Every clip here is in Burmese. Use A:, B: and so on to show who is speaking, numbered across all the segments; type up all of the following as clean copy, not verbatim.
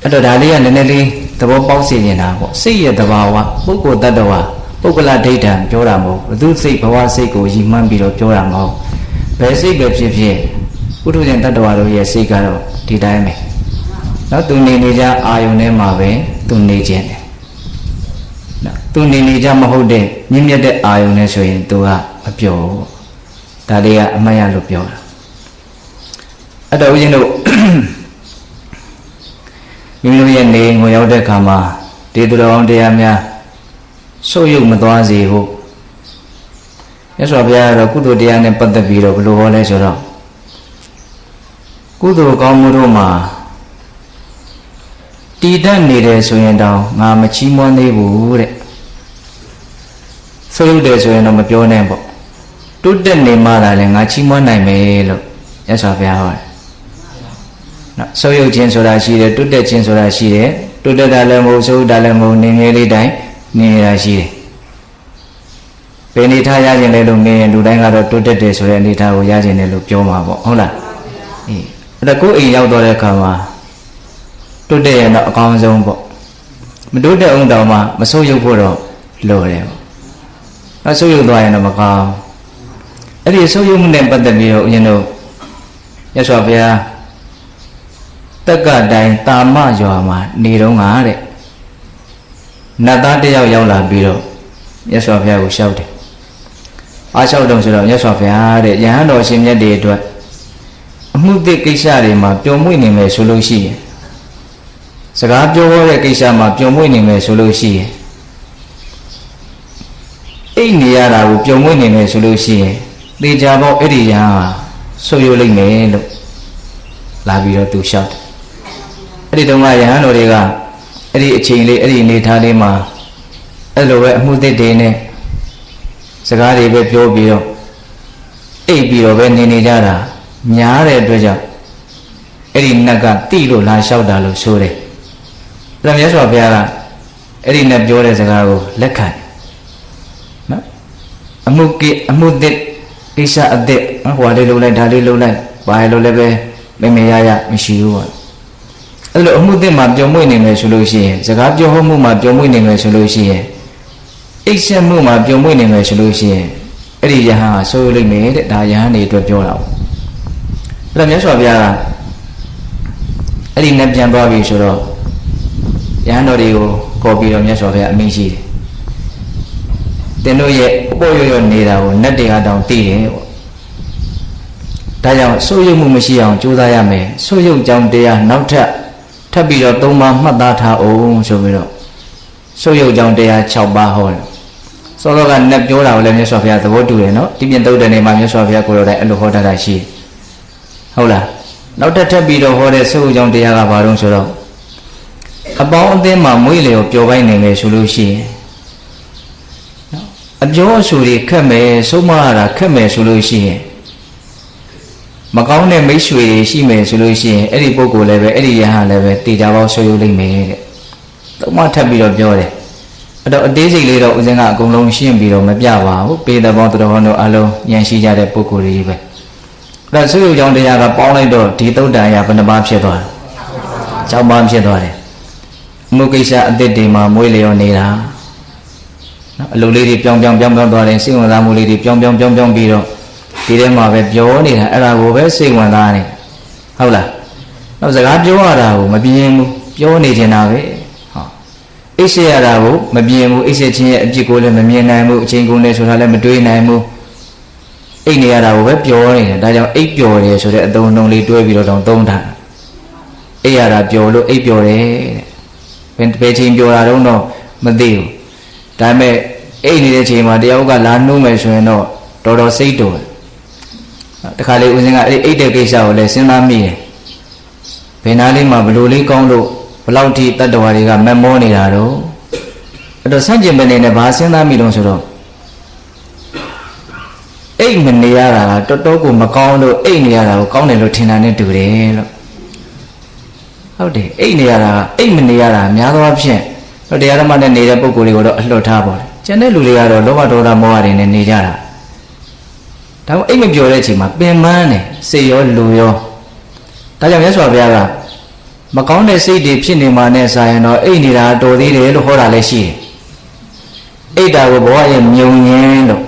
A: အဲ့တော့ဒါလေးကနည်းနည်းလေးသဘောပေါက်စေနေတာပေါ့စိတ်ရဲ့သဘာဝပုဂ္ဂိုလ်တ attva ပုဂ္ဂလဒိဋ္ဌံပြောတာမဟုတ်ဘုသူစိတ်ဘဝစိတ်ကိုရည်မှန်းပြီးတော့ပြောတာမဟုတ်ဘယ်စိတ်ပဲဖြစ်ဖြစ်ပုထုဇဉ်တ attva တို့ရဲ့စိတ်ကတော့ဒီတိုင်းပဲနော်သူနေနေကြအာယုန်ထဲမှာပဲသူနေခြင်းတယ်နော်သူနေနေကြမဟုတ်တဲ့မြင့်မြတ်တဲ့အာယုန်နဲ့ဆိုရင်သူကမပြောဘူးဒါလေးကအမှတ်ရလို့ပြောတာအဲ့တော့ဦးဇင်းတို့မိမိတို့ရဲ့နေငိုရောက်တဲ့ခါမှာဒီသူတော်ကောင်းတရားများဆုပ်ယုပ်မသွားစေဖို့မြတ်စွာဘုရားကတော့ကုသိုလ်တရားနဲ့ပတ်သက်ပြီးတော့ဘယ်လိုဟောလဲဆိုတော့ကုသိုလ်ကောင်းမှုတို့မှာတည်တတ်နေတယ်ဆိုရင်တောင်ငါမချီးမွမ်းသေးဘူးတဲ့ဆုပ်ယုပ်တယ်ဆိုရင်တော့မပြောနဲ့ပေါ့တိုးတက်နေမှသာလဲငါချီးမွမ်းနိုင်မယ်လို့မြတ်စွာဘုရားဟောတယ်နော်ဆုပ်ယုပ်ခြင်းဆိုတာရှိတယ်တိုးတက်ခြင်းဆိုတာရှိတယ်တိုးတက်တာလည်းမဟုတ်ဆုပ်တာလည်းမဟုတ်နေငယ်လေးတိုင်းနေနေတာရှိတယ်ဘယ်အနေထားရခြင်းလဲလို့မေးရင်လူတိုင်းကတော့တိုးတက်တယ်ဆိုတဲ့အနေထားကိုရခြင်းတယ်လို့ပြောမှာပေါ့ဟုတ်လားအေးအဲ့ဒါကိုယ်အိမ်ရောက်တော့တဲ့အခါမှာတိုးတက်ရင်တော့အကောင်းဆုံးပေါ့မတိုးတက်အောင်တောင်မှမဆုပ်ယုပ်ဖို့တော့လိုတယ်ပေါ့အဲဆုပ်ယုပ်သွားရင်တော့မကောင်းအဲ့ဒီဆုပ်ယုပ်မှုနဲ့ပတ်သက်ပြီးတော့ဦးဇင်းတို့မြတ်စွာဘုရားတက္ကတိုင်းတာမရွာမှာနေတော့ငါတဲ့နတ်သားတယောက်ရောက်လာပြီးတော့မြတ်စွာဘုရားကိုလျှောက်တယ်အားလျှောက်တော့ဆိုတော့မြတ်စွာဘုရားတဲ့ယဟန်တော်ရှင်မြတ်တွေအတွက်အမှုသစ်ကိစ္စတွေမှာပျော်မွေ့နေမယ်ဆိုလို့ရှိရင်စကားပြောတဲ့ကိစ္စမှာပျော်မွေ့နေမယ်ဆိုလို့ရှိရင်အိတ်နေရတာကိုပျော်မွေ့နေမယ်ဆိုလို့ရှိရင်သေချာပေါ့အဲ့ဒီယဟန်ဟာဆိုရလိမ့်မယ်လို့လာပြီးတော့သူလျှောက်တယ်အဲ့ဒီတုန်းကယဟန်တော်တွေကအဲ့ဒီအချိန်လေးအဲ့ဒီအနေထားလေးမှာအဲ့လိုပဲအမှုသစ်တွေနဲ့စကားတွေပဲပြောပြီးတော့အိပ်ပြီးတော့ပဲနေနေကြတာများတဲ့အတွက်ကြောင့်အဲ့ဒီနတ်ကတိလို့လာလျှောက်တာလို့ဆိုတယ်အဲ့ဒါမြတ်စွာဘုရားကအဲ့ဒီနတ်ပြောတဲ့စကားကိုလက်ခံနော်အမှုသစ်ကိစ္စအသစ်ဟိုလေးလုံးလိုက်ဒါလေးလုံးလိုက်ဘာလို့လဲပဲမရမရှိဘူးပေါ့အဲ့လိုအမှုသစ်မှာပျော်မွေ့နေမယ်ဆိုလို့ရှိရင်စကားပြောမှုမှာပျော်မွေ့နေမယ်ဆိုလို့ရှိရင်အိပ်ဆက်မှုမှာပျော်မွေ့နေမယ်ဆိုလို့ရှိရင်အဲ့ဒီယဟန်ဟာဆိုးလိမ့်မယ်တဲ့ဒါယဟန်တွေအတွက်ပြောတာပေါ့အဲ့တော့မြတ်စွာဘုရားကအဲ့ဒီနဲ့ပြန်သွားပြီဆိုတော့ယဟန်တော်တွေကိုခေါ်ပြီးတော့မြတ်စွာဘုရားအမိန့်ရှိတယ်တင်တို့ရဲ့ပေါ့ရွနေတာကိုနတ်တွေကတောင်သိတယ်ပေါ့ဒါကြောင့်ဆိုးရုပ်မှုမရှိအောင်ကြိုးစားရမယ်ဆိုးရုပ်ကြောင့်တရားနောက်ထပ်ပြီးတော့၃ပါးမှတ်သားထားအောင်ဆိုပြီးတော့ဆိုးရုပ်ကြောင့်တရား6ပါးဟောတယ်စောစောကနတ်ပြောတာကိုလည်းမြတ်စွာဘုရားသဘောတူတယ်နော်ဒီပြင်သုတ်တဲ့နေမှာမြတ်စွာဘုရားကိုယ်တော်တိုင်အဲ့လိုဟောထားတာရှိတယ်ဟုတ်လားနောက်ထပ်ပြီးတော့ဟောတဲ့ဆိုးရုပ်ကြောင့်တရားကဘာလို့ဆိုတော့အပေါင်းအသင်းမှာမွေးလျော်ပျော်ပိုက်နေမယ်ဆိုလို့ရှိရင်နော်အပြောအဆိုတွေခက်မယ်ဆုံးမရတာခက်မယ်ဆိုလို့ရှိရင်မကောင်းတဲ့မိတ်ဆွေတွေရှိမယ်ဆိုလို့ရှိရင်အဲ့ဒီပုဂ္ဂိုလ်လည်းပဲအဲ့ဒီယဟန်လည်းပဲတေချာပေါက်ဆိုးရုပ်လိမ့်မယ်တဲ့သုံးမထပ်ပြီးတော့ပြောတယ်အဲ့တော့အသေးစိတ်လေးတော့ဦးဇင်းကအကုန်လုံးရှင်းပြီးတော့မပြပါဘူးပေတဲ့ပေါင်းတော်တို့အလုံးဉာဏ်ရှိကြတဲ့ပုဂ္ဂိုလ်တွေပဲအဲ့တော့ဆိုးရုပ်ကြောင့်တရားကပေါင်းလိုက်တော့ဒီသုတ်တန်ရဘယ်နှပါးဖြစ်သွားလဲ6ပါးဖြစ်သွားတယ်အမှုကိစ္စအသစ်တွေမှာမွေးလျော်နေတာနော်အလုပ်လေးတွေပြောင်းသွားတယ်စိတ်ဝင်စားမှုလေးတွေပြောင်းပြီးတော့ဒီထဲမှာပဲပြောနေတာအဲ့ဒါကိုပဲစိတ်ဝင်စားနေဟုတ်လားနောက်စကားပြောရတာကိုမပြင်းဘူးပြောနေချင်တာပဲဟောအိတ်ဆက်ရတာကိုမပြင်းဘူးအိတ်ဆက်ခြင်းရဲ့အပြစ်ကိုလည်းမမြင်နိုင်ဘူးအချိန်ကုန်လည်းဆိုတာလည်းမတွေးနိုင်ဘူးအိတ်နေရတာကိုပဲပြောနေတယ်ဒါကြောင့်အိတ်ပျော်တယ်ဆိုတဲ့အသုံးအနှုန်းလေးတွဲပြီးတော့သုံးတာအိတ်ရတာပျော်လို့အိတ်ပျော်တယ်တဲ့ဘယ်ချိန်ပျော်တာတော့မသိဘူးဒါပေမဲ့အိတ်နေတဲ့ချိန်မှာတယောက်ကလာနှုံးမယ်ဆိုရင်တော့တော်တော်စိတ်တော်တခါလေဦးဇင်းကအဲ့ဒီအိတ်တဲ့ကိစ္စကိုလည်းစဉ်းစားမိတယ်ဘယ်နာလေးမှာဘလို့လေးကောင်းလို့ဘလောက်ထိတတ္တဝါတွေကမက်မောနေတာတော့အဲ့တော့ဆန့်ကျင်ဘက်နေနဲ့ဘာစဉ်းစားမိတော့ဆိုတော့အိတ်မနေရတာကတော်တော်ကိုမကောင်းလို့အိတ်နေရတာကိုကောင်းတယ်လို့ထင်တာနဲ့တူတယ်လို့ဟုတ်တယ်အိတ်နေရတာအိတ်မနေရတာများသောအားဖြင့်တော့တရားဓမ္မနဲ့နေတဲ့ပုဂ္ဂိုလ်တွေကိုတော့အလွတ်ထားပါတယ်ကျန်တဲ့လူတွေကတော့လောဘဒေါသမောဟတွေနဲ့နေကြတာဒါပေမဲ့အိတ်မပြောတဲ့အချိန်မှာပင်ပန်းတယ်စိတ်ရောလူရောဒါကြောင့်မြတ်စွာဘုရားက မကောင်းတဲ့စိတ်တွေဖြစ်နေမှနဲ့ဆိုင်ရင်တော့အိတ်နေတာတော်သေးတယ်လို့ဟောတာလည်းရှိတယ်အိတ်တာကိုဘဝရဲ့မြုံငင်းလို့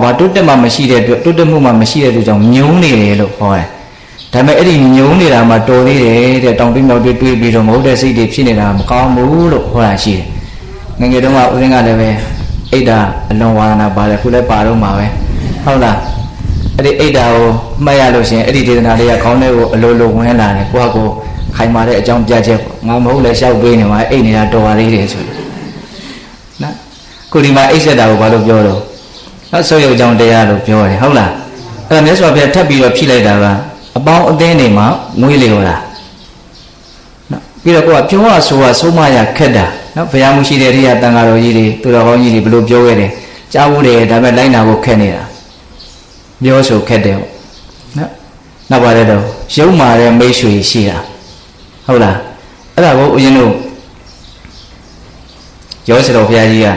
A: ဘာတိုးတက်မှမရှိတဲ့အတွက်တိုးတက်မှုမှမရှိတဲ့အတွက်ကြောင့်မြုံနေတယ်လို့ဟောတယ်ဒါပေမဲ့အဲ့ဒီမြုံနေတာမှတော်သေးတယ်တဲ့တောင်တွေးမြောက်တွေးပြီးတော့မဟုတ်တဲ့စိတ်တွေဖြစ်နေတာမကောင်းဘူးလို့ဟောတာရှိတယ်ငယ်ငယ်တုန်းကဦးရင်းကလည်းပဲအိတ်တာအလွန်ဝါဒနာပါတယ်ခုလည်းပါတော့မှာပဲဟုတ်လားအဲ့ဒီအိတ်တာကိုမှတ်ရလို့ရှင်အဲ့ဒီဒေသနာလေးကခေါင်းထဲကိုအလိုလိုဝင်လာတယ်ကိုယ့်ဟာကိုခိုင်မာတဲ့အကြောင်းပြချက်ငါမဟုတ်လဲရှောက်ပေးနေမှာအိတ်နေတာတော်ပါသေးတယ်ဆိုနော်ခုဒီမှာအိတ်ဆက်တာကိုဘာလို့ပြောတော့နောက်ဆုပ်ယုပ်ကြောင်းတရားလို့ပြောတယ်ဟုတ်လားအဲ့ဒါမြတ်စွာဘုရားထပ်ပြီးတော့ဖြည့်လိုက်တာကအပေါင်းအသင်းတွေမှာငွေလျော်တာနော်ပြီးတော့ကိုကပြောရဆိုရဆုံးမရခက်တာနော်ဘုရားမှုရှိတဲ့ရိယတန်ဃာတော်ကြီးတွေသူတော်ကောင်းကြီးတွေဘယ်လိုပြောခဲ့တယ်ကြားဘူးတယ်ဒါပေမဲ့လိုက်နာဖို့ခက်နေတာပြောဆိုခက်တယ်ပေါ့နော်နောက်ပါတဲ့တော့ရုံမာတဲ့မိတ်ဆွေရှိတာဟုတ်လားအဲ့ဒါကိုဦးဇင်းတို့ရောစတော်ဘုရားကြီးက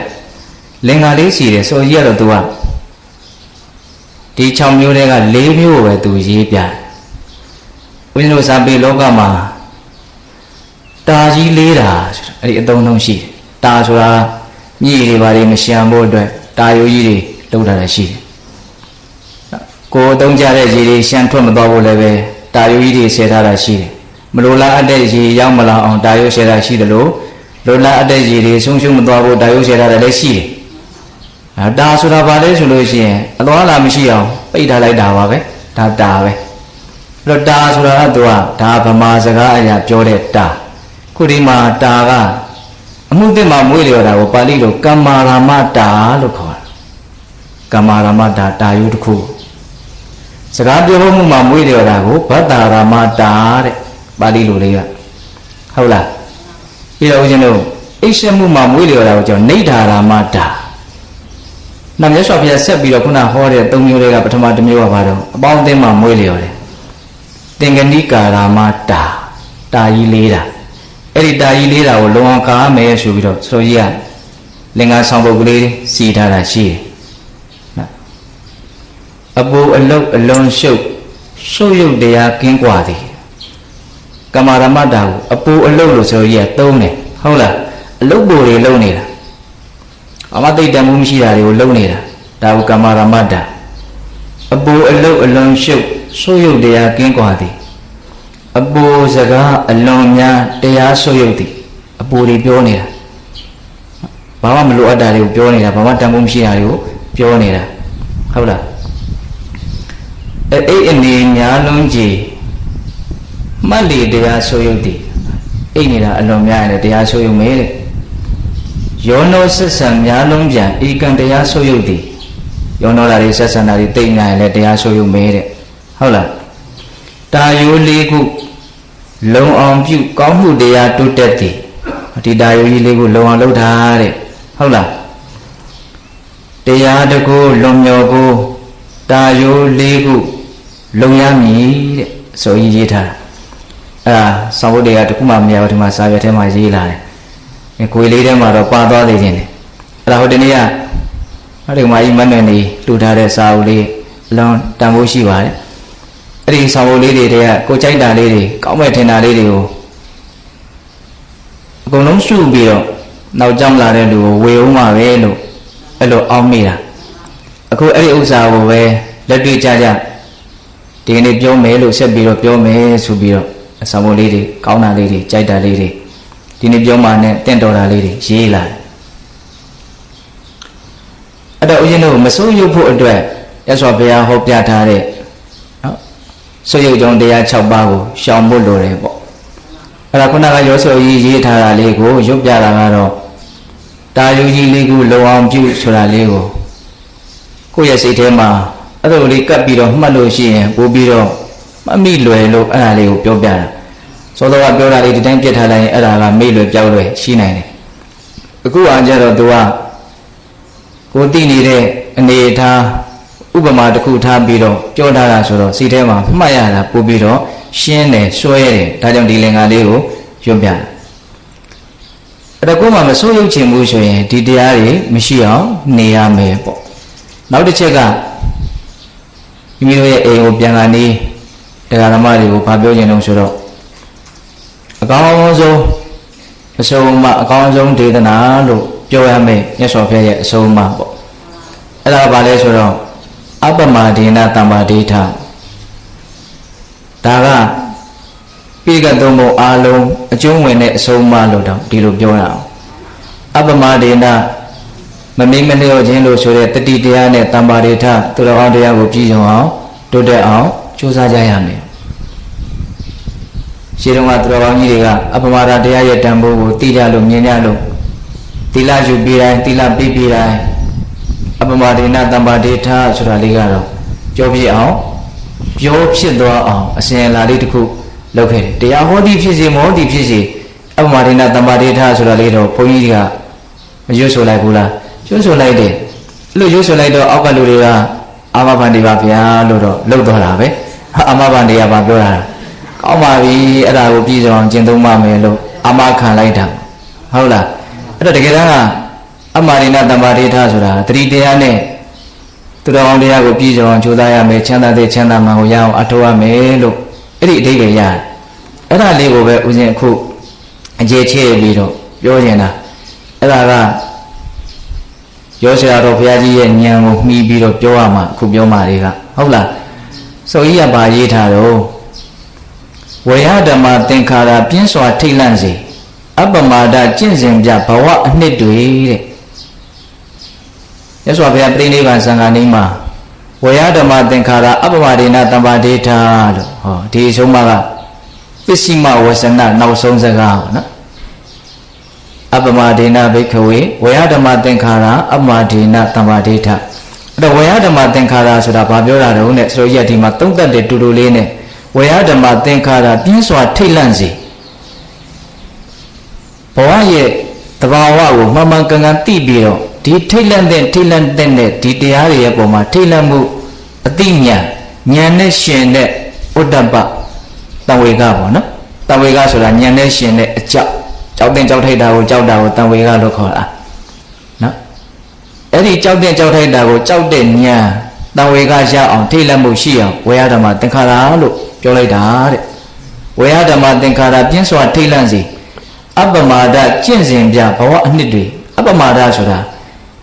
A: လင်္ကာလေးရှိတယ်ဆိုကြီးကတော့ तू ကဒီ6မျိုးတွေက4မျိုးပဲ तू ရေးပြတယ်ဦးဇင်းတို့စာပေလောကမှာတာကြီးလေးတာဆိုတာအဲ့ဒီအသုံးလုံးရှိတယ်တာဆိုတာမြည်တွေဘာတွေမရှံဖို့အတွက်တာယိုကြီးတွေလုပ်တာလည်းရှိတယ်ကိုယ်အသုံးကြတဲ့ရေတွေရှံထွက်မသွားဖို့လည်းပဲတာယိုကြီးတွေဆဲထားတာရှိတယ်မလိုလားအပ်တဲ့ရေရောက်မလာအောင်တာယိုဆဲတာရှိတယ်လို့လိုလားအပ်တဲ့ရေတွေဆုံးရှုံးမသွားဖို့တာယိုဆဲထားတာလည်းရှိတယ်တာဆိုတာဘာလဲဆိုလို့ရှိရင်အသွားလာမရှိအောင်ပိတ်ထားလိုက်တာပါပဲဒါတာပဲအဲ့တော့တာဆိုတာက तू ကဒါဗမာစကားအရာပြောတဲ့တာခုဒီမှာတာကအမှုသစ်မှာမွေးလျော်တာကိုပါဠိလိုကမ္မာရမတာလို့ခေါ်တာကမ္မာရမတာတာယုတစ်ခုစကားပြောမှုမှာမွေးလျော်တာကိုဘတ္တာရမတာတဲ့ပါဠိလိုလေးကဟုတ်လားပြီးတော့ဦးဇင်းတို့အိရှမှုမှာမွေးလျော်တာကိုကြောင့်နေဋ္ဌာရမတာနောက်မြတ်စွာဘုရားဆက်ပြီးတော့ခုနဟောတဲ့၃မျိုးတွေကပထမတစ်မျိုးကဘာတော့အပေါင်းအသင်းမှာမွေးလျော်တယ်သင်္ကနိကာရမတာတာကြီးလေးတာအဲ့ဒီတာကြီးလေးတာကိုလုံအောင်ကားမယ်ဆိုပြီးတော့ဆိုကြီးကလင်္ကာဆောင်ပုဒ်ကလေးစီထားတာရှိတယ်နော်အပူအလုတ်အလွန်ရှုပ်ရုပ်တရားကင်းကွာသည်ကမ္မာရမတာကိုအပူအလုတ်လို့ဆိုကြီးကသုံးတယ်ဟုတ်လားအလုတ်ပူတွေလုံနေတာအမသိတမှုမရှိတာတွေကိုလုံနေတာဒါကိုကမ္မာရမတာအပူအလုတ်အလွန်ရှုပ်ရုပ်တရားကင်းကွာသည်အပူစကားအလွန်များတရားဆုပ်ယုတ်သည်အပူတွေပြောနေတာဘာမှမလိုအပ်တာတွေကိုပြောနေတာဘာမှတန်ဖိုးမရှိတာတွေကိုပြောနေတာဟုတ်လားအဲ့အနေများလုံးကြီးမှတ်လေတရားဆုပ်ယုတ်သည်အိတ်နေတာအလွန်များတယ်တရားဆုပ်ယုတ်မယ်တဲ့ယောနောဆက်ဆံများလုံးပြန်ဧကံတရားဆုပ်ယုတ်သည်ယောနောဓာတ်တွေဆက်ဆံတာတွေတိတ်နေရင်လည်းတရားဆုပ်ယုတ်မယ်တဲ့ဟုတ်လားတာယိုလေးခုလုံအောင်ပြုကောင်းမှုတရားတိုးတက်သည်ဒီတာယိုကြီးလေးခုလုံအောင်လုပ်တာတဲ့ဟုတ်လားတရားတကူလွန်မြော်ကိုတာယိုလေးခုလုံရမည်တဲ့ဆိုရင်ရေးထားတာအဲ့ဒါစာဝတ်တွေကတခုမှမရဘူးဒီမှာစာရွက်ထဲမှာရေးလာတယ်ကိုယ်လေးထဲမှာတော့ပါသွားသေးခြင်းတယ်အဲ့ဒါဟိုတနေ့ကဟိုဒီမှာကြီးမနှံ့နေတူထားတဲ့စာအုပ်လေးအလွန်တန်ဖိုးရှိပါတယ်အဲ့ဒီဆောင်ဖို့လေးတွေကကိုကြိုက်တာလေးတွေကောင်းမဲ့ထင်တာလေးတွေကိုအကုန်လုံးရှုပြီးတော့နောက်ကြောင်းလာတဲ့လူကိုဝေအောင်ပါပဲလို့အဲ့လိုအောက်မိတာအခုအဲ့ဒီဥစ္စာကိုပဲလက်တွေ့ကြဒီကနေ့ပြောမယ်လို့ဆက်ပြီးတော့ပြောမယ်ဆိုပြီးတော့ဆောင်ဖို့လေးတွေကောင်းတာလေးတွေကြိုက်တာလေးတွေဒီနေ့ပြောမှနဲ့တင့်တော်တာလေးတွေရေးလာတယ်အဲ့တော့ဦးဇင်းတို့မစိုးရုပ်ဖို့အတွက်ရသော်ဘုရားဟောပြထားတဲ့ဆုပ်ယုတ်ကြောင်းတရား6ပါးကိုရှောင်ဖို့လိုတယ်ပေါ့အဲ့ဒါခုနကရောဆိုကြီးရေးထားတာလေးကိုရုပ်ပြတာကတော့တာယုကြီးလေးကိုလုံအောင်ပြုဆိုတာလေးကိုကိုယ့်ရဲ့စိတ်ထဲမှာအဲ့လိုလေးကပ်ပြီးတော့မှတ်လို့ရှိရင်ပို့ပြီးတော့မမိလွယ်လို့အဲ့ဒါလေးကိုပြောပြတာစောစောကပြောတာလေးဒီတိုင်းပြစ်ထားလိုက်ရင်အဲ့ဒါကမေ့လွယ်ပြောက်လွယ်ရှိနိုင်တယ်အခုအားကြတော့ तू ကကိုသိနေတဲ့အနေအထားဥပမာတစ်ခုထားပြီးတော့ပြောထားတာဆိုတော့စိတ်ထဲမှာမှတ်ရတာပို့ပြီးတော့ရှင်းတယ်စွဲတယ်ဒါကြောင့်ဒီလင်္ကာလေးကိုရွတ်ပြတယ်အဲ့တော့ကိုယ်မှမစိုးရုပ်ချင်ဘူးဆိုရင်ဒီတရားတွေမရှိအောင်နေရမယ်ပေါ့နောက်တစ်ချက်ကမိမိတို့ရဲ့အိမ်ကိုပြန်လာနေတရားဓမ္မတွေကိုဗာပြောခြင်းလို့ဆိုတော့ အကောင်းဆုံးအဆုံးအမအကောင်းဆုံးဒေသနာလို့ပြောရမယ်မြတ်စွာဘုရားရဲ့အဆုံးအမပေါ့အဲ့ဒါဘာလဲဆိုတော့အပမဒေနတမ္ပါဒိဋ္ဌဒါကပိကသုံးပုံအားလုံးအကျုံးဝင်တဲ့အဆုံးအမလို့တော့ဒီလိုပြောရအောင်အပမဒေနမမိမလျော့ခြင်းလို့ဆိုတဲ့တတိတရားနဲ့တမ္ပါဒိဋ္ဌသူတော်ကောင်းတရားကိုပြည့်စုံအောင်တိုးတက်အောင်ကြိုးစားကြရမယ်ရှင်းတော့သူတော်ကောင်းကြီးတွေကအပမဒတရားရဲ့တန်ဖိုးကိုသိကြလို့မြင်ကြလို့သီလယူပြီးတိုင်းသီလပြည့်ပြီးတိုင်းအပမဒေနတမ္ပါဒိဋ္ဌဆိုတာလေးကတော့ပြောပြအောင်ပြောဖြစ်သွားအောင်အစဉ်အလာလေးတစ်ခုလုပ်ခဲ့တယ်တရားဟောသည်ဖြစ်စေမဟုတ်သည်ဖြစ်စေအပမဒေနတမ္ပါဒိဋ္ဌဆိုတာလေးတော့ဘုန်းကြီးတွေကမရွတ်ဆိုလိုက်ဘူးလားရွတ်ဆိုလိုက်တယ်အဲ့လိုရွတ်ဆိုလိုက်တော့အောက်ကလူတွေကအာမဘန္တိပါဗျာလို့တော့လှုပ်သွားတာပဲအာမဘန္တိကဘာပြောတာကောင်းပါပြီအဲ့ဒါကိုပြည်စုံအောင်ကျင့်သုံးပါမယ်လို့အာမခံလိုက်တာဟုတ်လားအဲ့တော့တကယ်တမ်းကအမာရိဏတမ္ပါဒိဋ္ဌဆိုတာတတိတရားနဲ့သူတော်ကောင်းတရားကိုပြည်စုံအောင်ကြိုးစားရမယ်ချမ်းသာတဲ့ချမ်းသာမှန်ကိုရအောင်အထောက်ရမယ်လို့အဲ့ဒီအဓိပ္ပာယ်ရတယ်အဲ့ဒါလေးကိုပဲဦးဇင်းအခုအခြေချဲ့ပြီးတော့ပြောနေတာအဲ့ဒါကရောဆရာတော်ဘုရားကြီးရဲ့ဉာဏ်ကိုမှီပြီးတော့ပြောရမှာအခုပြောမှတွေကဟုတ်လားဆိုကြီးကပါရေးထားတော့ဝေယဓမ္မသင်္ခါရပြင်းစွာထိတ်လန့်စေအပမာဒကျင့်စဉ်ပြဘဝအနှစ်တွေတဲ့ရသော်ဘုရားပြိဋိဘံသံဃာနည်းမှာဝေယဓမ္မသင်္ခါရအပမဒေနတမ္ပါဒိဋ္ဌလို့ဟောဒီအဆုံးမှာကပစ္စည်းမဝဆနနောက်ဆုံးစကားပေါ့နော်အပမဒေနဘိက္ခဝေဝေယဓမ္မသင်္ခါရအပမဒေနတမ္ပါဒိဋ္ဌအဲ့တော့ဝေယဓမ္မသင်္ခါရဆိုတာဘာပြောတာတုံးနဲ့ဆိုတော့ဒီမှာသုံးသက်တဲ့တူတူလေးနဲ့ဝေယဓမ္မသင်္ခါရပြင်းစွာထိတ်လန့်စေဘဝရဲ့တဘာဝကိုမှန်မှန်ကန်ကန်သိပြီးတော့ဒီထိတ်လန့်တဲ့နဲ့ဒီတရားတွေရဲ့ပုံမှာထိတ်လန့်မှုအသိဉာဏ်နဲ့ရှင်တဲ့ဥဒ္ဒပတံဝေကပေါ့နော်တံဝေကဆိုတာဉာဏ်နဲ့ရှင်တဲ့အကြောက်တဲ့ကြောက်ထိုက်တာကိုကြောက်တာကိုတံဝေကလို့ခေါ်တာနော်အဲ့ဒီကြောက်တဲ့ကြောက်ထိုက်တာကိုကြောက်တဲ့ဉာဏ်တံဝေကရအောင်ထိတ်လန့်မှုရှိအောင်ဝေယဓမ္မသင်္ခါရလို့ပြောလိုက်တာတဲ့ဝေယဓမ္မသင်္ခါရပြင်းစွာထိတ်လန့်စေအပမာဒကျင့်စဉ်ပြဘဝအနှစ်တွေအပမာဒဆိုတာ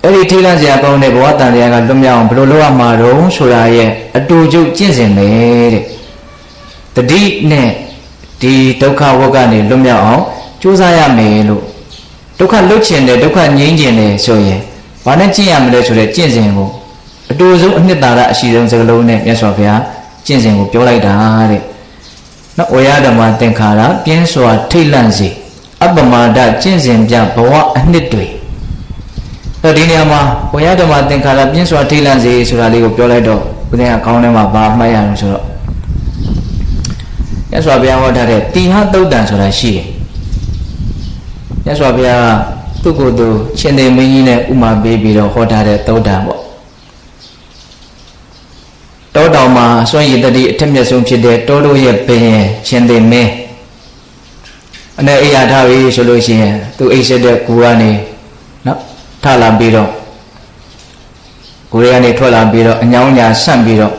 A: အဲ့ဒီထိလန့်စရာကောင်းတဲ့ဘဝတန်တရားကလွတ်မြောက်အောင်ဘယ်လိုလုပ်ရမှာတော့ဆိုတာရဲ့အတူတူကျင့်စဉ်ပဲတဲ့တတိနဲ့ဒီဒုက္ခဝတ်ကနေလွတ်မြောက်အောင်ကြိုးစားရမယ်လို့ဒုက္ခလွတ်ချင်တယ်ဒုက္ခငြိမ်းချင်တယ်ဆိုရင်ဘာနဲ့ကျင့်ရမလဲဆိုတဲ့ကျင့်စဉ်ကိုအတူဆုံးအနှစ်သာရအရှိဆုံးစကားလုံးနဲ့မြတ်စွာဘုရားကျင့်စဉ်ကိုပြောလိုက်တာတဲ့နော်ဝေယဓမ္မသင်္ခါရပြင်းစွာထိတ်လန့်စေအပမာဒကျင့်စဉ်ပြဘဝအနှစ်တွေဒီနေရာမှာဝေယဓမ္မသင်္ခါရပြင်းစွာထိတ်လန့်စေဆိုတာလေးကိုပြောလိုက်တော့ဦးဇင်းကခေါင်းထဲမှာဘာမှတ်ရအောင်ဆိုတော့မြတ်စွာဘုရားဟောထားတဲ့တိဟသုတ်တံဆိုတာရှိတယ်မြတ်စွာဘုရားကသူ့ကိုယ်သူရှင်သေမင်းကြီးနဲ့ဥမာပေးပြီးတော့ဟောထားတဲ့သုတ်တံပေါ့တောတောင်မှာစွန့်ရည်တတိအထက်မြတ်ဆုံးဖြစ်တဲ့တောတို့ရဲ့ဘုရင်ရှင်သေမင်းအနေအိယာထားပြီဆိုလို့ရှိရင်သူအိတ်ဆက်တဲ့ကူကနေနော်ထလာပြီးတော့ကိုရီးယားနေထွက်လာပြီးတော့အညောင်းညာဆန့်ပြီးတော့